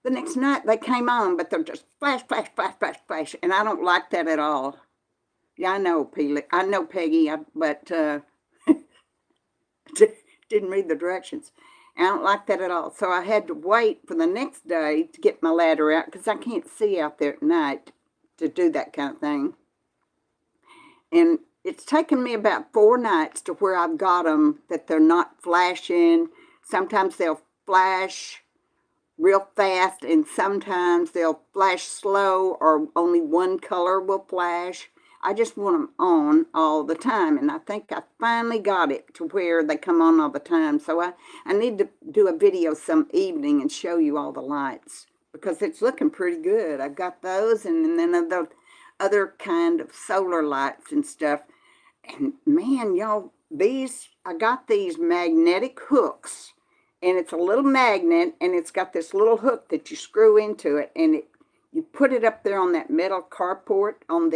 The next night they came on, but they're just flash, flash, flash, flash, flash, and I don't like that at all. Yeah, I know, I know, Peggy, but didn't read the directions. I don't like that at all. So I had to wait for the next day to get my ladder out because I can't see out there at night to do that kind of thing. And it's taken me about 4 nights to where I've got them that they're not flashing. Sometimes they'll flash real fast, and sometimes they'll flash slow, or only one color will flash. I just want them on all the time, and I think I finally got it to where they come on all the time. So I need to do a video some evening and show you all the lights, because it's looking pretty good. I've got those, and then the other kind of solar lights and stuff. And man, y'all, I got these magnetic hooks, and it's a little magnet, and it's got this little hook that you screw into it, and you put it up there on that metal carport on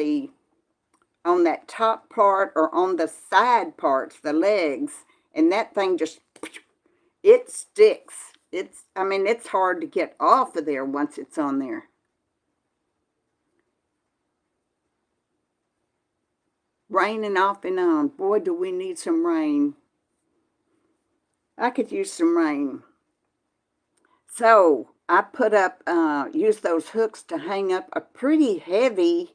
that top part, or on the side parts, the legs, and that thing just, it sticks. I mean, it's hard to get off of there once it's on there. Raining off and on. Boy, do we need some rain. I could use some rain. So I put up, use those hooks to hang up a pretty heavy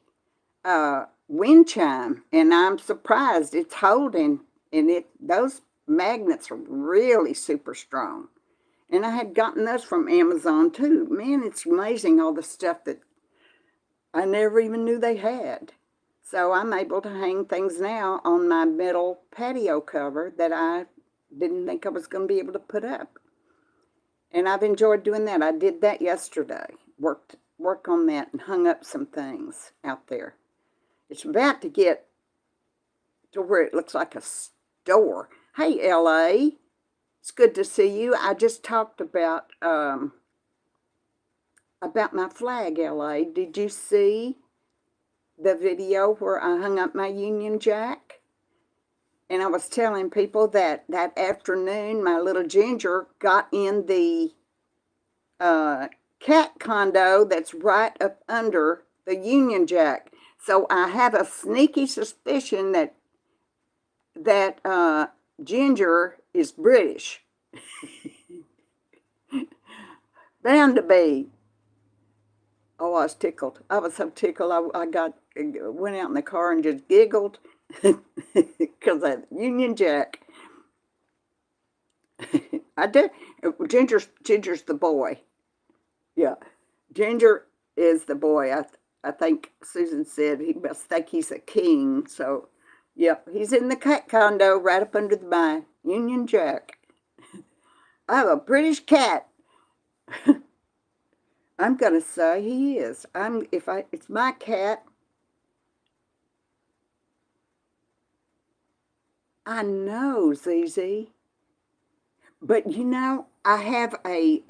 wind chime, and I'm surprised it's holding. And those magnets are really super strong. And I had gotten those from Amazon too. Man, it's amazing all the stuff that I never even knew they had. So I'm able to hang things now on my metal patio cover that I didn't think I was going to be able to put up. And I've enjoyed doing that. I did that yesterday. Work on that and hung up some things out there. It's about to get to where it looks like a store. Hey, LA. It's good to see you. I just talked about my flag, LA. Did you see the video where I hung up my Union Jack? And I was telling people that afternoon my little Ginger got in the cat condo that's right up under the Union Jack. So I have a sneaky suspicion that Ginger is British. Bound to be. Oh, I was tickled. I was so tickled. I went out in the car and just giggled because of Union Jack. I did. Ginger's the boy. Yeah, Ginger is the boy. I think Susan said he must think he's a king. So, yep, he's in the cat condo right up under my Union Jack. I have a British cat. I'm gonna say he is. It's my cat. I know, ZZ. But you know, I have a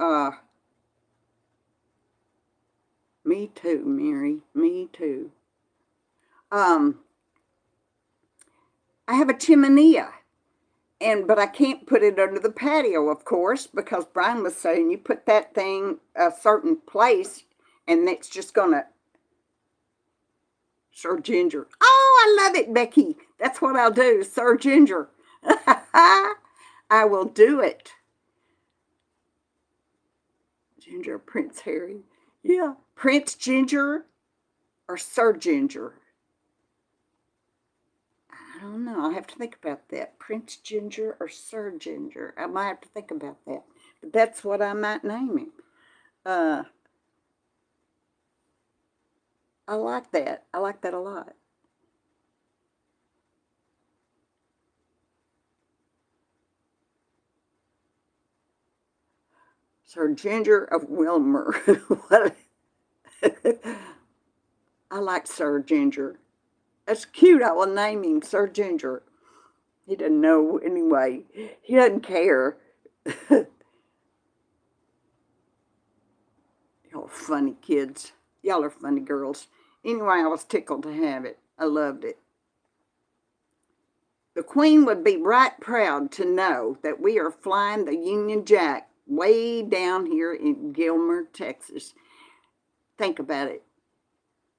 me too, Mary. Me too. I have a chimenea. But I can't put it under the patio, of course, because Brian was saying you put that thing a certain place and it's just gonna. Sir Ginger. Oh, I love it, Becky. That's what I'll do, Sir Ginger. I will do it. Ginger, Prince Harry. Yeah, Prince Ginger or Sir Ginger. I don't know. I have to think about that. Prince Ginger or Sir Ginger. I might have to think about that. But that's what I might name him. I like that. I like that a lot. Sir Ginger of Wilmer. I like Sir Ginger. That's cute. I will name him Sir Ginger. He doesn't know anyway. He doesn't care. Y'all funny kids. Y'all are funny girls. Anyway, I was tickled to have it. I loved it. The Queen would be right proud to know that we are flying the Union Jack way down here in Gilmer, Texas. Think about it.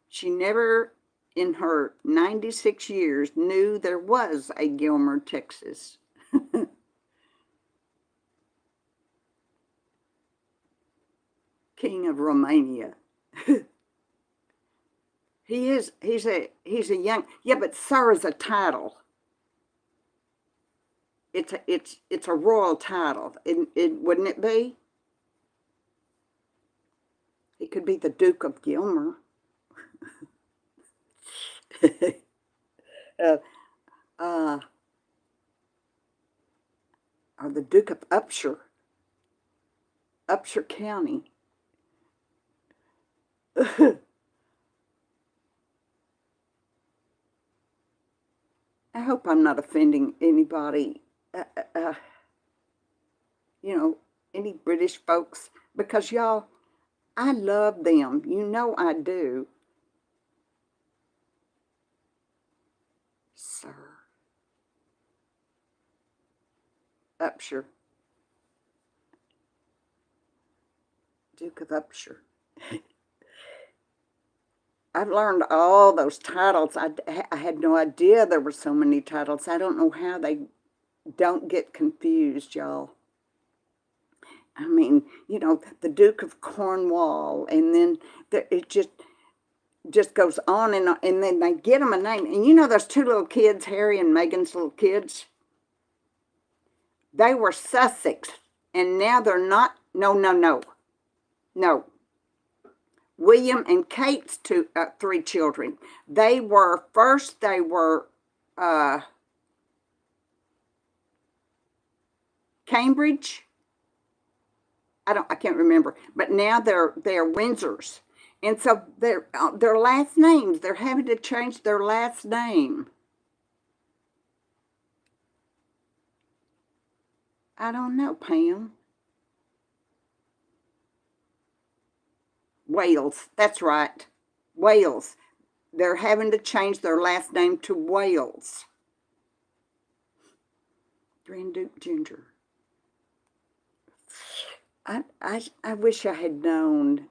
She never, in her 96 years, knew there was a Gilmer, Texas. king of Romania. He's a young, yeah, but sir is a title. It's a royal title. Wouldn't it be? He could be the Duke of Gilmer. uh, uh, or the Duke of Upshur County. I hope I'm not offending anybody, you know, any British folks, because y'all, I love them. You know I do. Sir. Upshur. Duke of Upshur. I've learned all those titles. I had no idea there were so many titles. I don't know how they don't get confused, y'all. I mean, you know, the Duke of Cornwall, and then it just goes on, and then they get them a name. And you know those two little kids, Harry and Meghan's little kids? They were Sussex, and now they're not. No. William and Kate's three children. They were Cambridge. I can't remember, but now they're Windsors, and so their last names. They're having to change their last name. I don't know, Pam. Wales. That's right, Wales. They're having to change their last name to Wales. Grand Duke Ginger. I wish I had known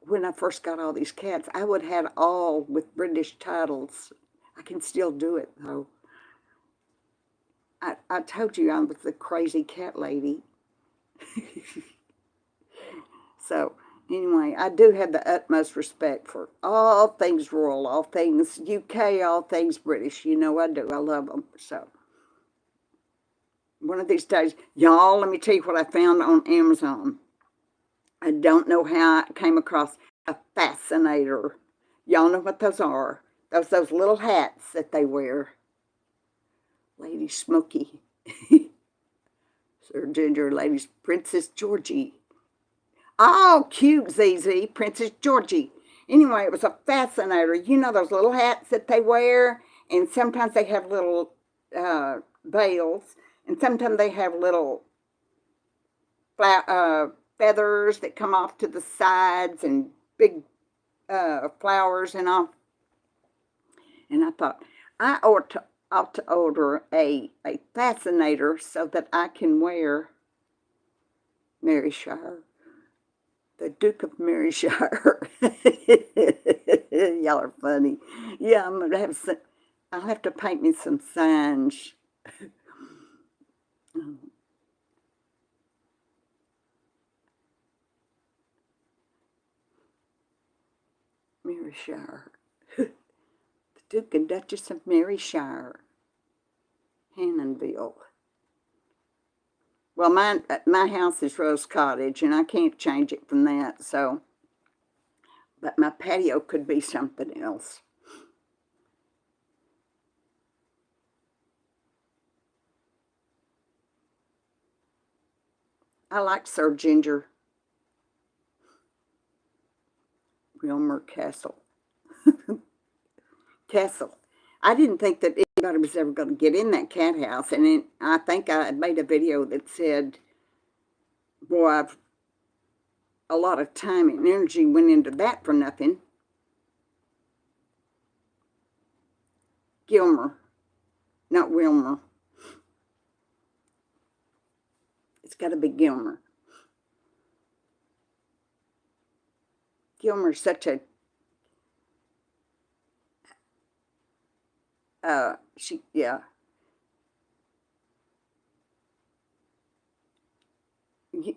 when I first got all these cats. I would have had all with British titles. I can still do it, though. I told you I was the crazy cat lady. So, anyway, I do have the utmost respect for all things royal, all things UK, all things British. You know I do. I love them. So, one of these days, y'all, let me tell you what I found on Amazon. I don't know how I came across a fascinator. Y'all know what those are. Those little hats that they wear. Lady Smoky. Sir Ginger, Lady Princess Georgie. Oh, cute, ZZ, Princess Georgie. Anyway, it was a fascinator. You know those little hats that they wear? And sometimes they have little veils. And sometimes they have little feathers that come off to the sides and big flowers and all. And I thought, I ought to order a fascinator so that I can wear Maryshire, the Duke of Maryshire. Y'all are funny. Yeah, I'm gonna have some. I'll have to paint me some signs. Maryshire. The Duke and Duchess of Maryshire. Hannonville. Well, my house is Rose Cottage, and I can't change it from that, so. But my patio could be something else. I like Sir Ginger. Wilmer Castle. Castle. I didn't think that anybody was ever going to get in that cat house, and I think I made a video that said, boy, a lot of time and energy went into that for nothing. Gilmer, not Wilmer. It's got to be Gilmer. Gilmer's such a yeah.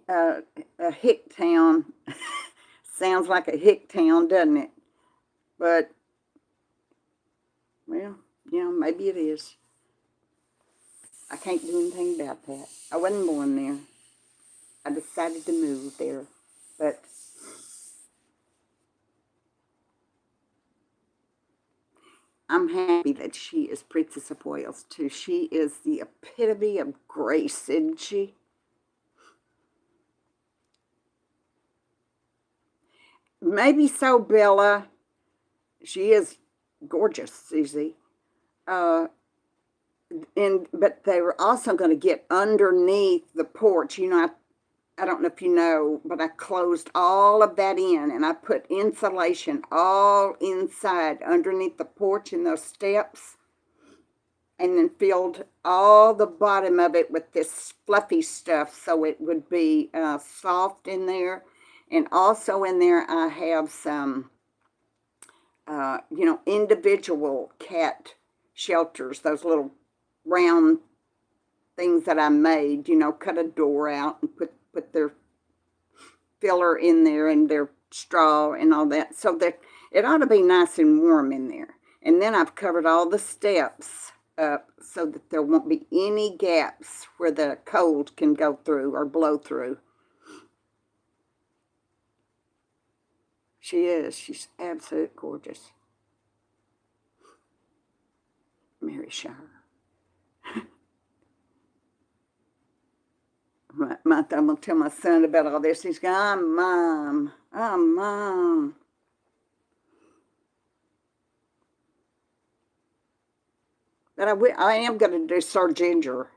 a hick town. Sounds like a hick town, doesn't it? But, well, yeah, maybe it is. I can't do anything about that. I wasn't born there. I decided to move there. But I'm happy that she is Princess of Wales, too. She is the epitome of grace, isn't she? Maybe so, Bella. She is gorgeous, Susie. But they were also going to get underneath the porch. You know, I don't know if you know, but I closed all of that in, and I put insulation all inside underneath the porch and those steps, and then filled all the bottom of it with this fluffy stuff so it would be soft in there. And also in there I have some, you know, individual cat shelters, those little round things that I made, you know, cut a door out and put their filler in there and their straw and all that, so that it ought to be nice and warm in there. And then I've covered all the steps up so that there won't be any gaps where the cold can go through or blow through. She is. She's absolutely gorgeous. Mary Shire. I'm going to tell my son about all this. He's going, Mom. Oh, Mom. But I am going to do Sir Ginger.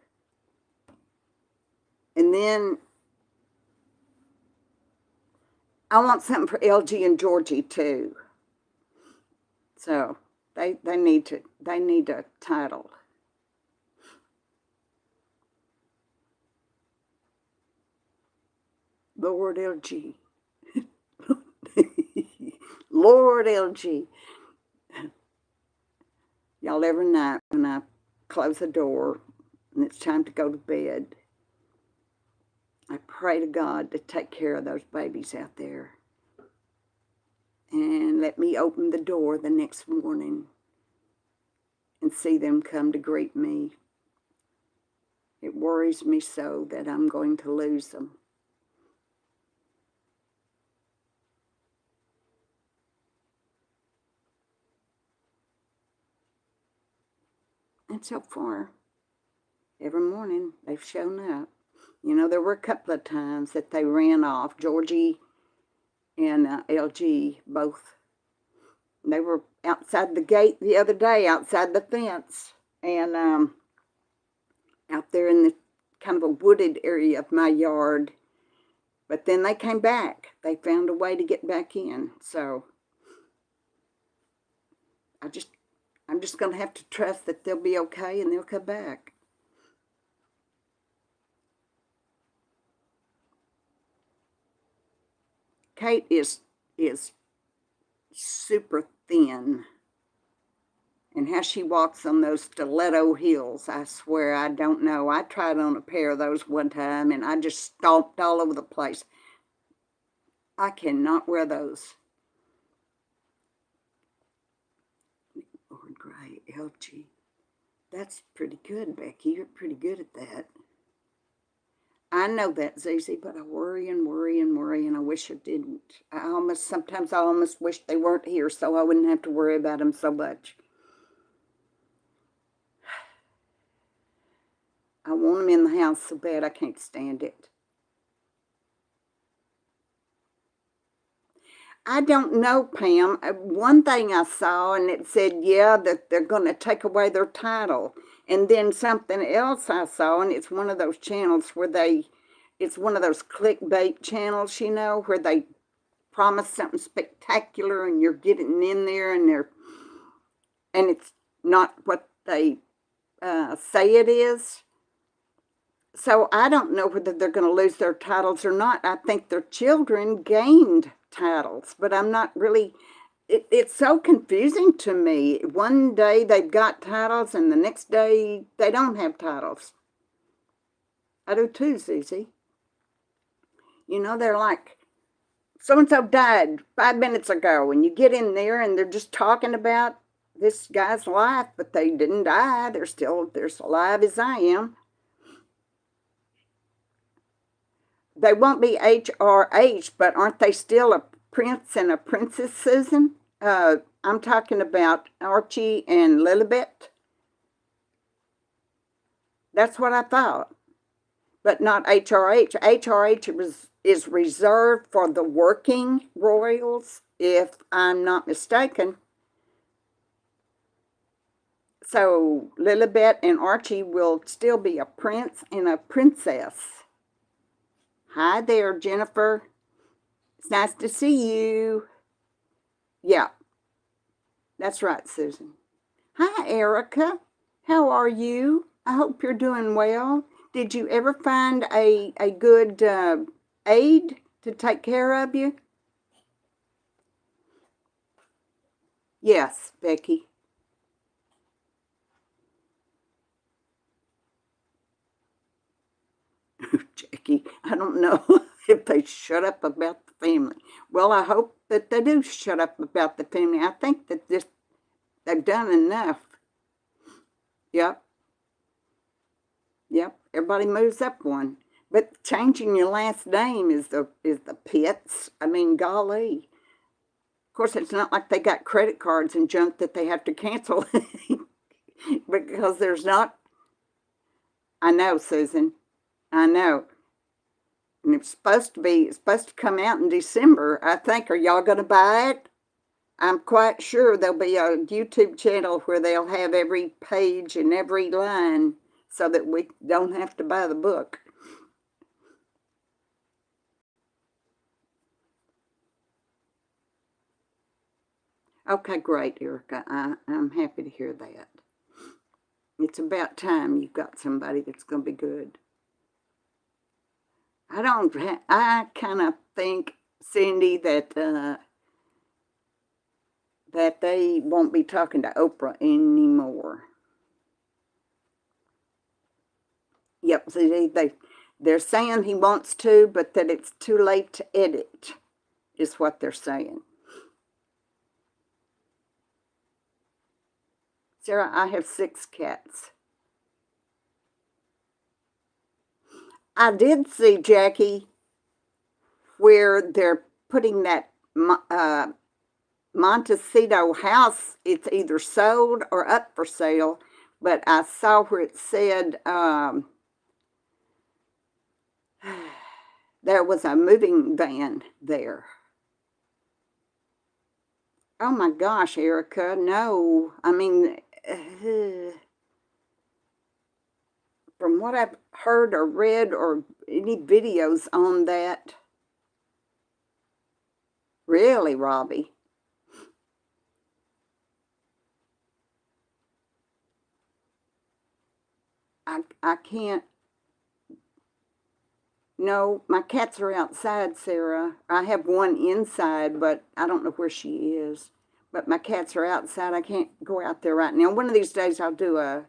And then I want something for LG and Georgie, too. So they need a title. Lord LG. Lord LG. Y'all, every night when I close the door and it's time to go to bed, I pray to God to take care of those babies out there. And let me open the door the next morning and see them come to greet me. It worries me so that I'm going to lose them. And so far, every morning they've shown up. You know, there were a couple of times that they ran off. Georgie and LG both. They were outside the gate the other day, outside the fence, and out there in the kind of a wooded area of my yard. But then they came back. They found a way to get back in. So I'm just going to have to trust that they'll be okay and they'll come back. Kate is super thin. And how she walks on those stiletto heels, I swear, I don't know. I tried on a pair of those one time, and I just stomped all over the place. I cannot wear those. Lord Gray, LG. That's pretty good, Becky. You're pretty good at that. I know that, Zizi, but I worry and worry and worry, and I wish I didn't. Sometimes I almost wish they weren't here so I wouldn't have to worry about them so much. I want them in the house so bad I can't stand it. I don't know, Pam. One thing I saw, and it said, yeah, that they're going to take away their title. And then something else I saw, and it's one of those channels where it's one of those clickbait channels, you know, where they promise something spectacular and you're getting in there and it's not what they say it is. So I don't know whether they're going to lose their titles or not. I think their children gained titles, but I'm not really, it's so confusing to me. One day they've got titles and the next day they don't have titles. I do too, Susie. You know, they're like, so-and-so died 5 minutes ago, and you get in there and they're just talking about this guy's life, but they didn't die. They're alive as I am. They won't be HRH, but aren't they still a prince and a princess, Susan? I'm talking about Archie and Lilibet. That's what I thought, but not HRH. HRH is reserved for the working royals, if I'm not mistaken. So Lilibet and Archie will still be a prince and a princess. Hi there, Jennifer. It's nice to see you. Yeah, that's right, Susan. Hi, Erica. How are you? I hope you're doing well. Did you ever find a good aide to take care of you? Yes, Becky. Jackie, I don't know if they shut up about the family. Well, I hope that they do shut up about the family. I think that they've done enough. Yep, yep. Everybody moves up one. But changing your last name is the pits. I mean, golly. Of course, it's not like they got credit cards and junk that they have to cancel because there's not. I know, Susan. I know. And it's supposed to come out in December, I think. Are y'all going to buy it? I'm quite sure there'll be a YouTube channel where they'll have every page and every line so that we don't have to buy the book. Okay, great, Erica. I'm happy to hear that. It's about time you've got somebody that's going to be good. I kind of think, Cindy, that they won't be talking to Oprah anymore. Yep, see, they're saying he wants to, but that it's too late to edit, is what they're saying. Sarah, I have 6 cats. I did see, Jackie, where they're putting that Montecito house. It's either sold or up for sale, but I saw where it said there was a moving van there. Oh my gosh, Erica, no. I mean, from what I've heard or read or any videos on that, really, Robbie, I can't. No, my cats are outside, Sarah. I have one inside, but I don't know where she is. But my cats are outside. I can't go out there right now. One of these days I'll do a...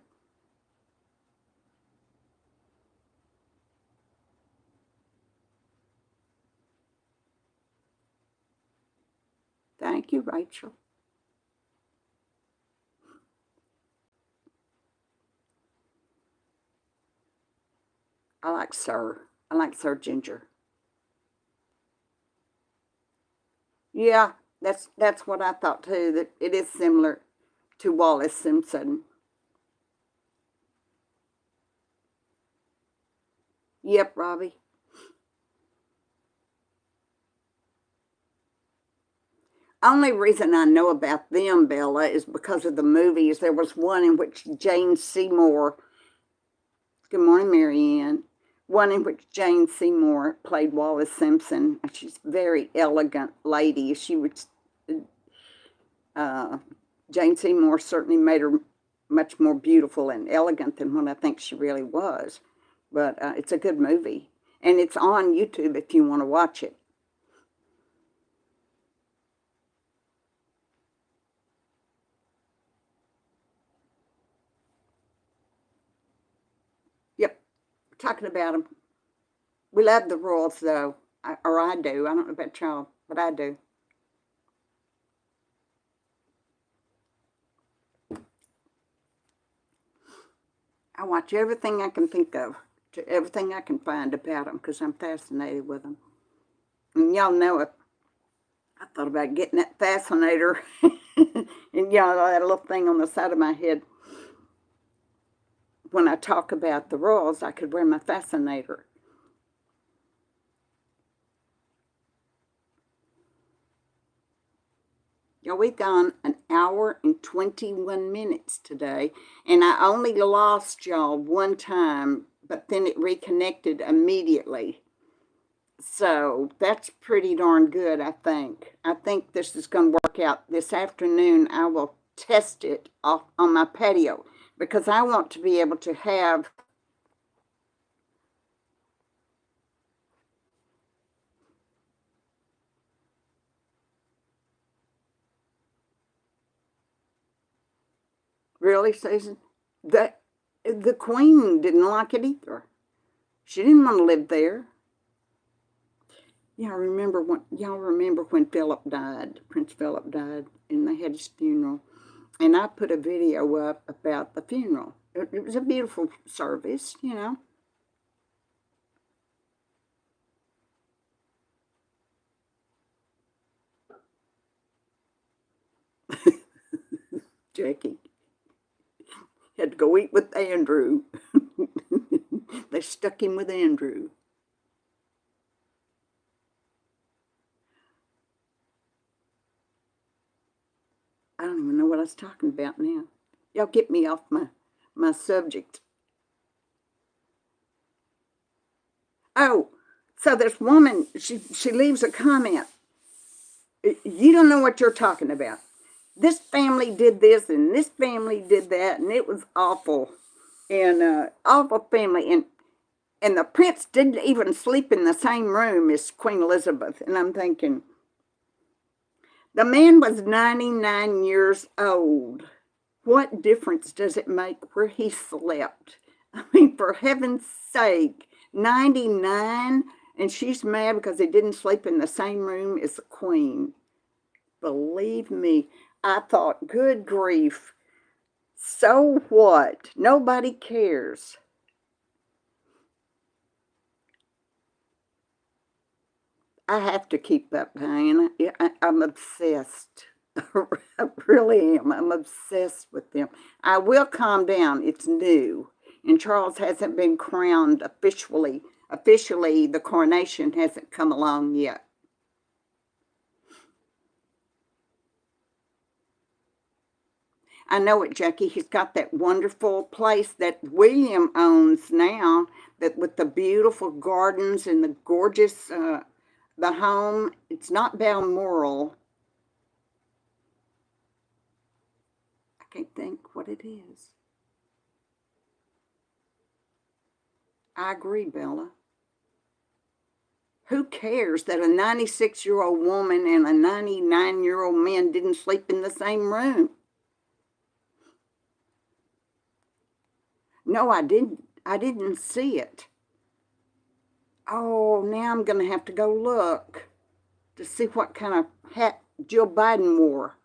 Thank you, Rachel. I like Sir. I like Sir Ginger. Yeah, that's what I thought too, that it is similar to Wallace Simpson. Yep, Robbie. Only reason I know about them, Bella, is because of the movies. There was one in which Jane Seymour, good morning, Marianne, one in which Jane Seymour played Wallace Simpson. She's a very elegant lady. Uh, Jane Seymour certainly made her much more beautiful and elegant than what I think she really was. But it's a good movie. And it's on YouTube if you want to watch it. Yep, we're talking about them. We love the Royals, though. Or I do. I don't know about y'all, but I do. I watch everything I can think of, everything I can find about them, because I'm fascinated with them. And y'all know it. I thought about getting that fascinator, and y'all know that little thing on the side of my head. When I talk about the royals, I could wear my fascinator. Y'all, we've gone an hour and 21 minutes today, and I only lost y'all one time, but then it reconnected immediately. So that's pretty darn good, I think. I think this is going to work out. This afternoon, I will test it off on my patio, because I want to be able to have really, Susan, that the queen didn't like it either. She didn't want to live there. Y'all remember when Philip died, Prince Philip died, and they had his funeral. And I put a video up about the funeral. It was a beautiful service, you know. Jackie had to go eat with Andrew. They stuck him with Andrew. I don't even know what I was talking about now. Y'all get me off my subject. Oh, so this woman, she leaves a comment. You don't know what you're talking about. This family did this and this family did that, and it was awful. And awful family. And the prince didn't even sleep in the same room as Queen Elizabeth. And I'm thinking, the man was 99 years old. What difference does it make where he slept? I mean, for heaven's sake, 99, and she's mad because he didn't sleep in the same room as the queen. Believe me, I thought, good grief, so what? Nobody cares. I have to keep up, Diana. I'm obsessed. I really am. I'm obsessed with them. I will calm down. It's new. And Charles hasn't been crowned officially. Officially, the coronation hasn't come along yet. I know it, Jackie. He's got that wonderful place that William owns now, that with the beautiful gardens and the gorgeous, the home. It's not Balmoral. I can't think what it is. I agree, Bella. Who cares that a 96-year-old woman and a 99-year-old man didn't sleep in the same room? No, I didn't. I didn't see it. Oh, now I'm going to have to go look to see what kind of hat Jill Biden wore.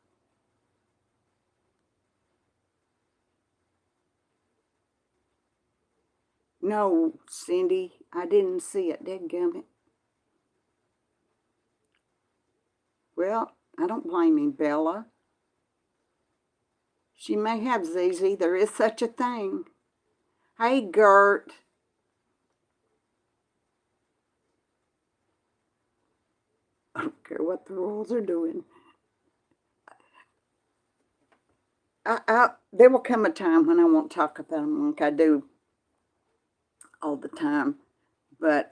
No, Cindy, I didn't see it. Dadgummit. Well, I don't blame him, Bella. She may have ZZ. There is such a thing. Hey, Gert. I don't care what the rules are doing. There will come a time when I won't talk about them like I do all the time. But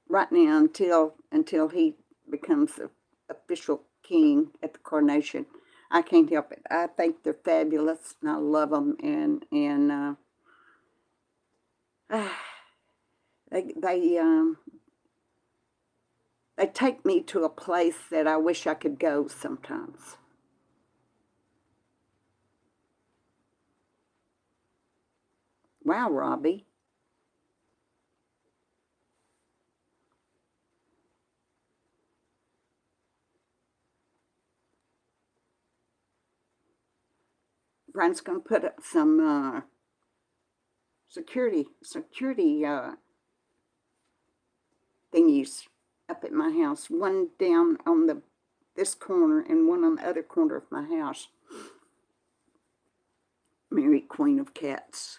right now, until he becomes the official king at the coronation, I can't help it. I think they're fabulous, and I love them, and they they take me to a place that I wish I could go sometimes. Wow, Robbie. Brian's going to put up some security thingies up at my house. One down on this corner and one on the other corner of my house. Mary Queen of Cats.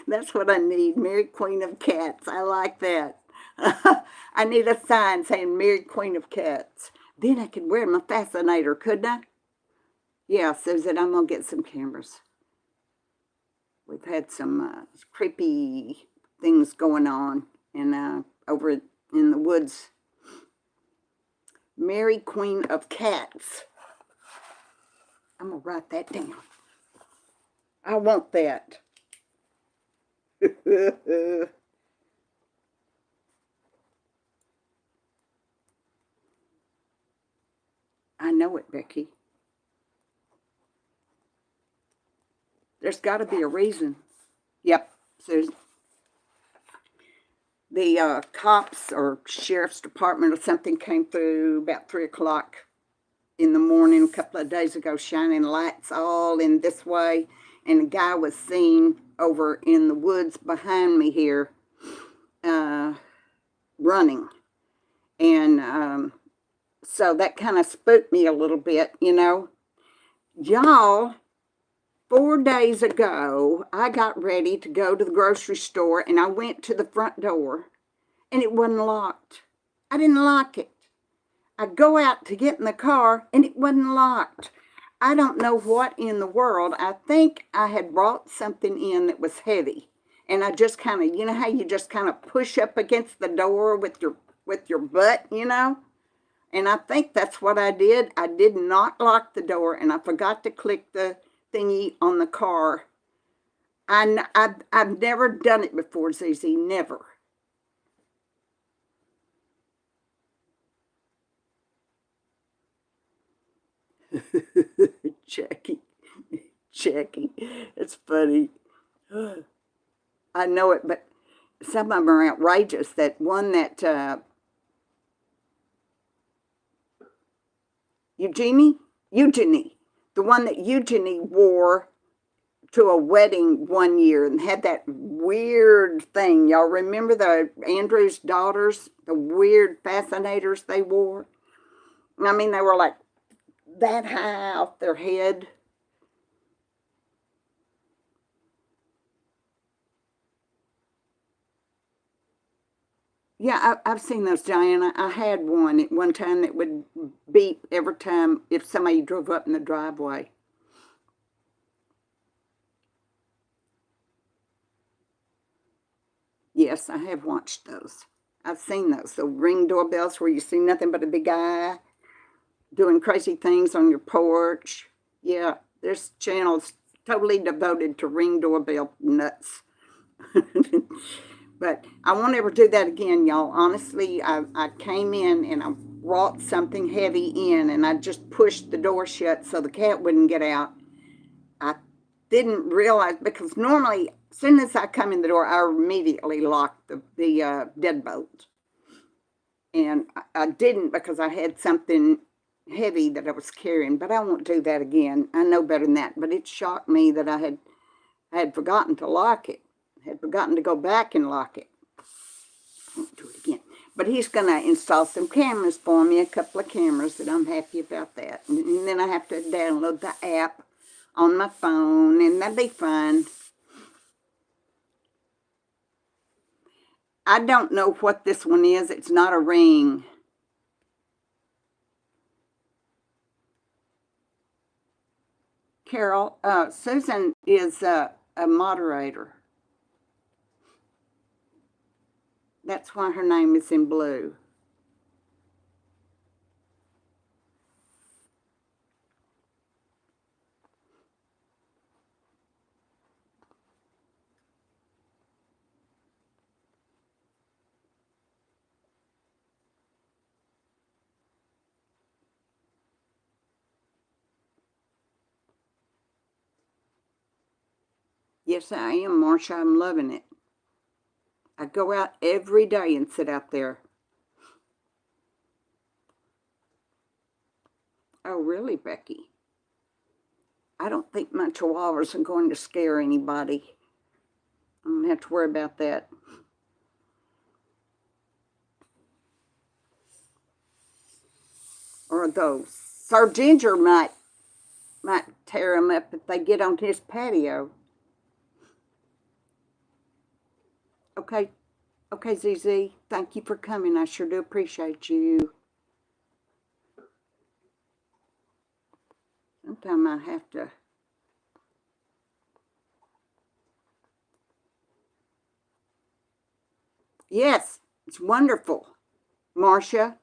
That's what I need. Mary Queen of Cats. I like that. I need a sign saying Mary Queen of Cats. Then I could wear my fascinator, couldn't I? Yeah, Susan, I'm going to get some cameras. We've had some creepy things going on over in the woods. Mary Queen of Cats. I'm going to write that down. I want that. I know it, Becky. There's got to be a reason. Yep, Susan. The cops or sheriff's department or something came through about 3 o'clock in the morning a couple of days ago, shining lights all in this way. And a guy was seen over in the woods behind me here running. And so that kind of spooked me a little bit, you know. Y'all, 4 days ago, I got ready to go to the grocery store, and I went to the front door, and it wasn't locked. I didn't lock it. I go out to get in the car, and it wasn't locked. I don't know what in the world. I think I had brought something in that was heavy, and I just kind of, you know how you just kind of push up against the door with your butt, you know? And I think that's what I did. I did not lock the door, and I forgot to click the thingy on the car. I've never done it before, Zizi, never. Jackie, it's funny. I know it, but some of them are outrageous. That one that Eugenie, the one that Eugenie wore to a wedding one year and had that weird thing. Y'all remember the Andrews daughters, the weird fascinators they wore? I mean, they were like that high off their head. Yeah, I've seen those, Diana. I had one at one time that would beep every time if somebody drove up in the driveway. Yes, I have watched those. I've seen those. The Ring doorbells where you see nothing but a big eye doing crazy things on your porch. Yeah, there's channels totally devoted to Ring doorbell nuts. But I won't ever do that again, y'all. Honestly, I came in and I brought something heavy in, and I just pushed the door shut so the cat wouldn't get out. I didn't realize, because normally, as soon as I come in the door, I immediately lock the deadbolt. And I didn't, because I had something heavy that I was carrying, but I won't do that again. I know better than that. But it shocked me that I had forgotten to lock it. Had forgotten to go back and lock it. I won't do it again. But he's going to install some cameras for me, a couple of cameras, and I'm happy about that. And then I have to download the app on my phone, and that'd be fun. I don't know what this one is. It's not a ring. Carol, Susan is a moderator. That's why her name is in blue. Yes, I am, Marcia. I'm loving it. I go out every day and sit out there. Oh, really, Becky? I don't think my chihuahuas are going to scare anybody. I don't have to worry about that. Or those. Sir Ginger might tear them up if they get on his patio. Okay, okay, ZZ. Thank you for coming. I sure do appreciate you. Sometimes I have to. Yes, it's wonderful, Marcia.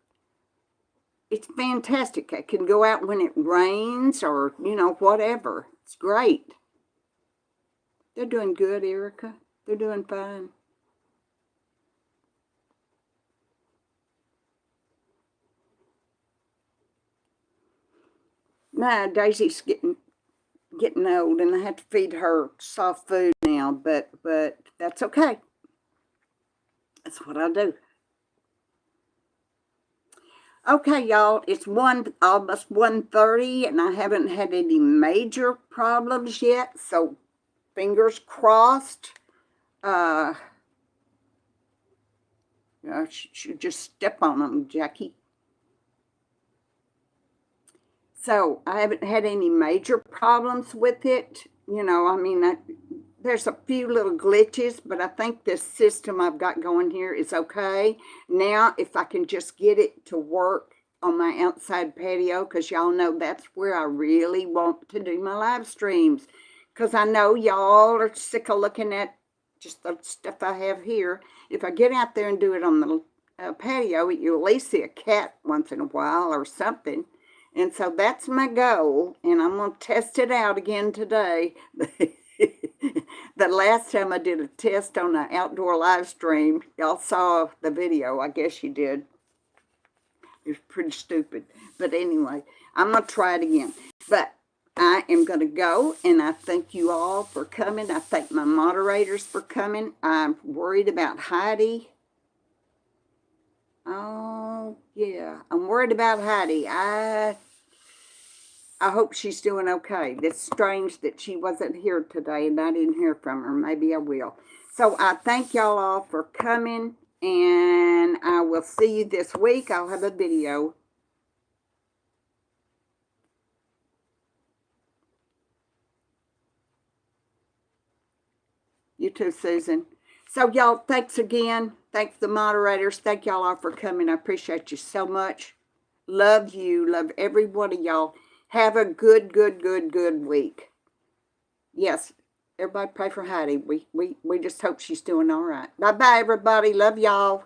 It's fantastic. I can go out when it rains or, you know, whatever. It's great. They're doing good, Erica. They're doing fine. Nah, Daisy's getting old, and I have to feed her soft food now, but that's okay. That's what I do. Okay, y'all, it's almost 1:30, and I haven't had any major problems yet, so fingers crossed. I should just step on them, Jackie. So I haven't had any major problems with it. You know, I mean, there's a few little glitches, but I think this system I've got going here is okay. Now, if I can just get it to work on my outside patio, because y'all know that's where I really want to do my live streams, because I know y'all are sick of looking at just the stuff I have here. If I get out there and do it on the patio, you at least see a cat once in a while or something. And so that's my goal, and I'm going to test it out again today. The last time I did a test on an outdoor live stream, y'all saw the video, I guess you did. It was pretty stupid. But anyway, I'm going to try it again. But I am going to go, and I thank you all for coming. I thank my moderators for coming. I'm worried about Heidi. Oh, yeah. I'm worried about Heidi. I hope she's doing okay. It's strange that she wasn't here today and I didn't hear from her. Maybe I will. So I thank y'all all for coming, and I will see you this week. I'll have a video. You too, Susan. So y'all, thanks again. Thanks the moderators. Thank y'all all for coming. I appreciate you so much. Love you. Love every one of y'all. Have a good week. Yes, everybody pray for Heidi. We just hope she's doing all right. Bye-bye, everybody. Love y'all.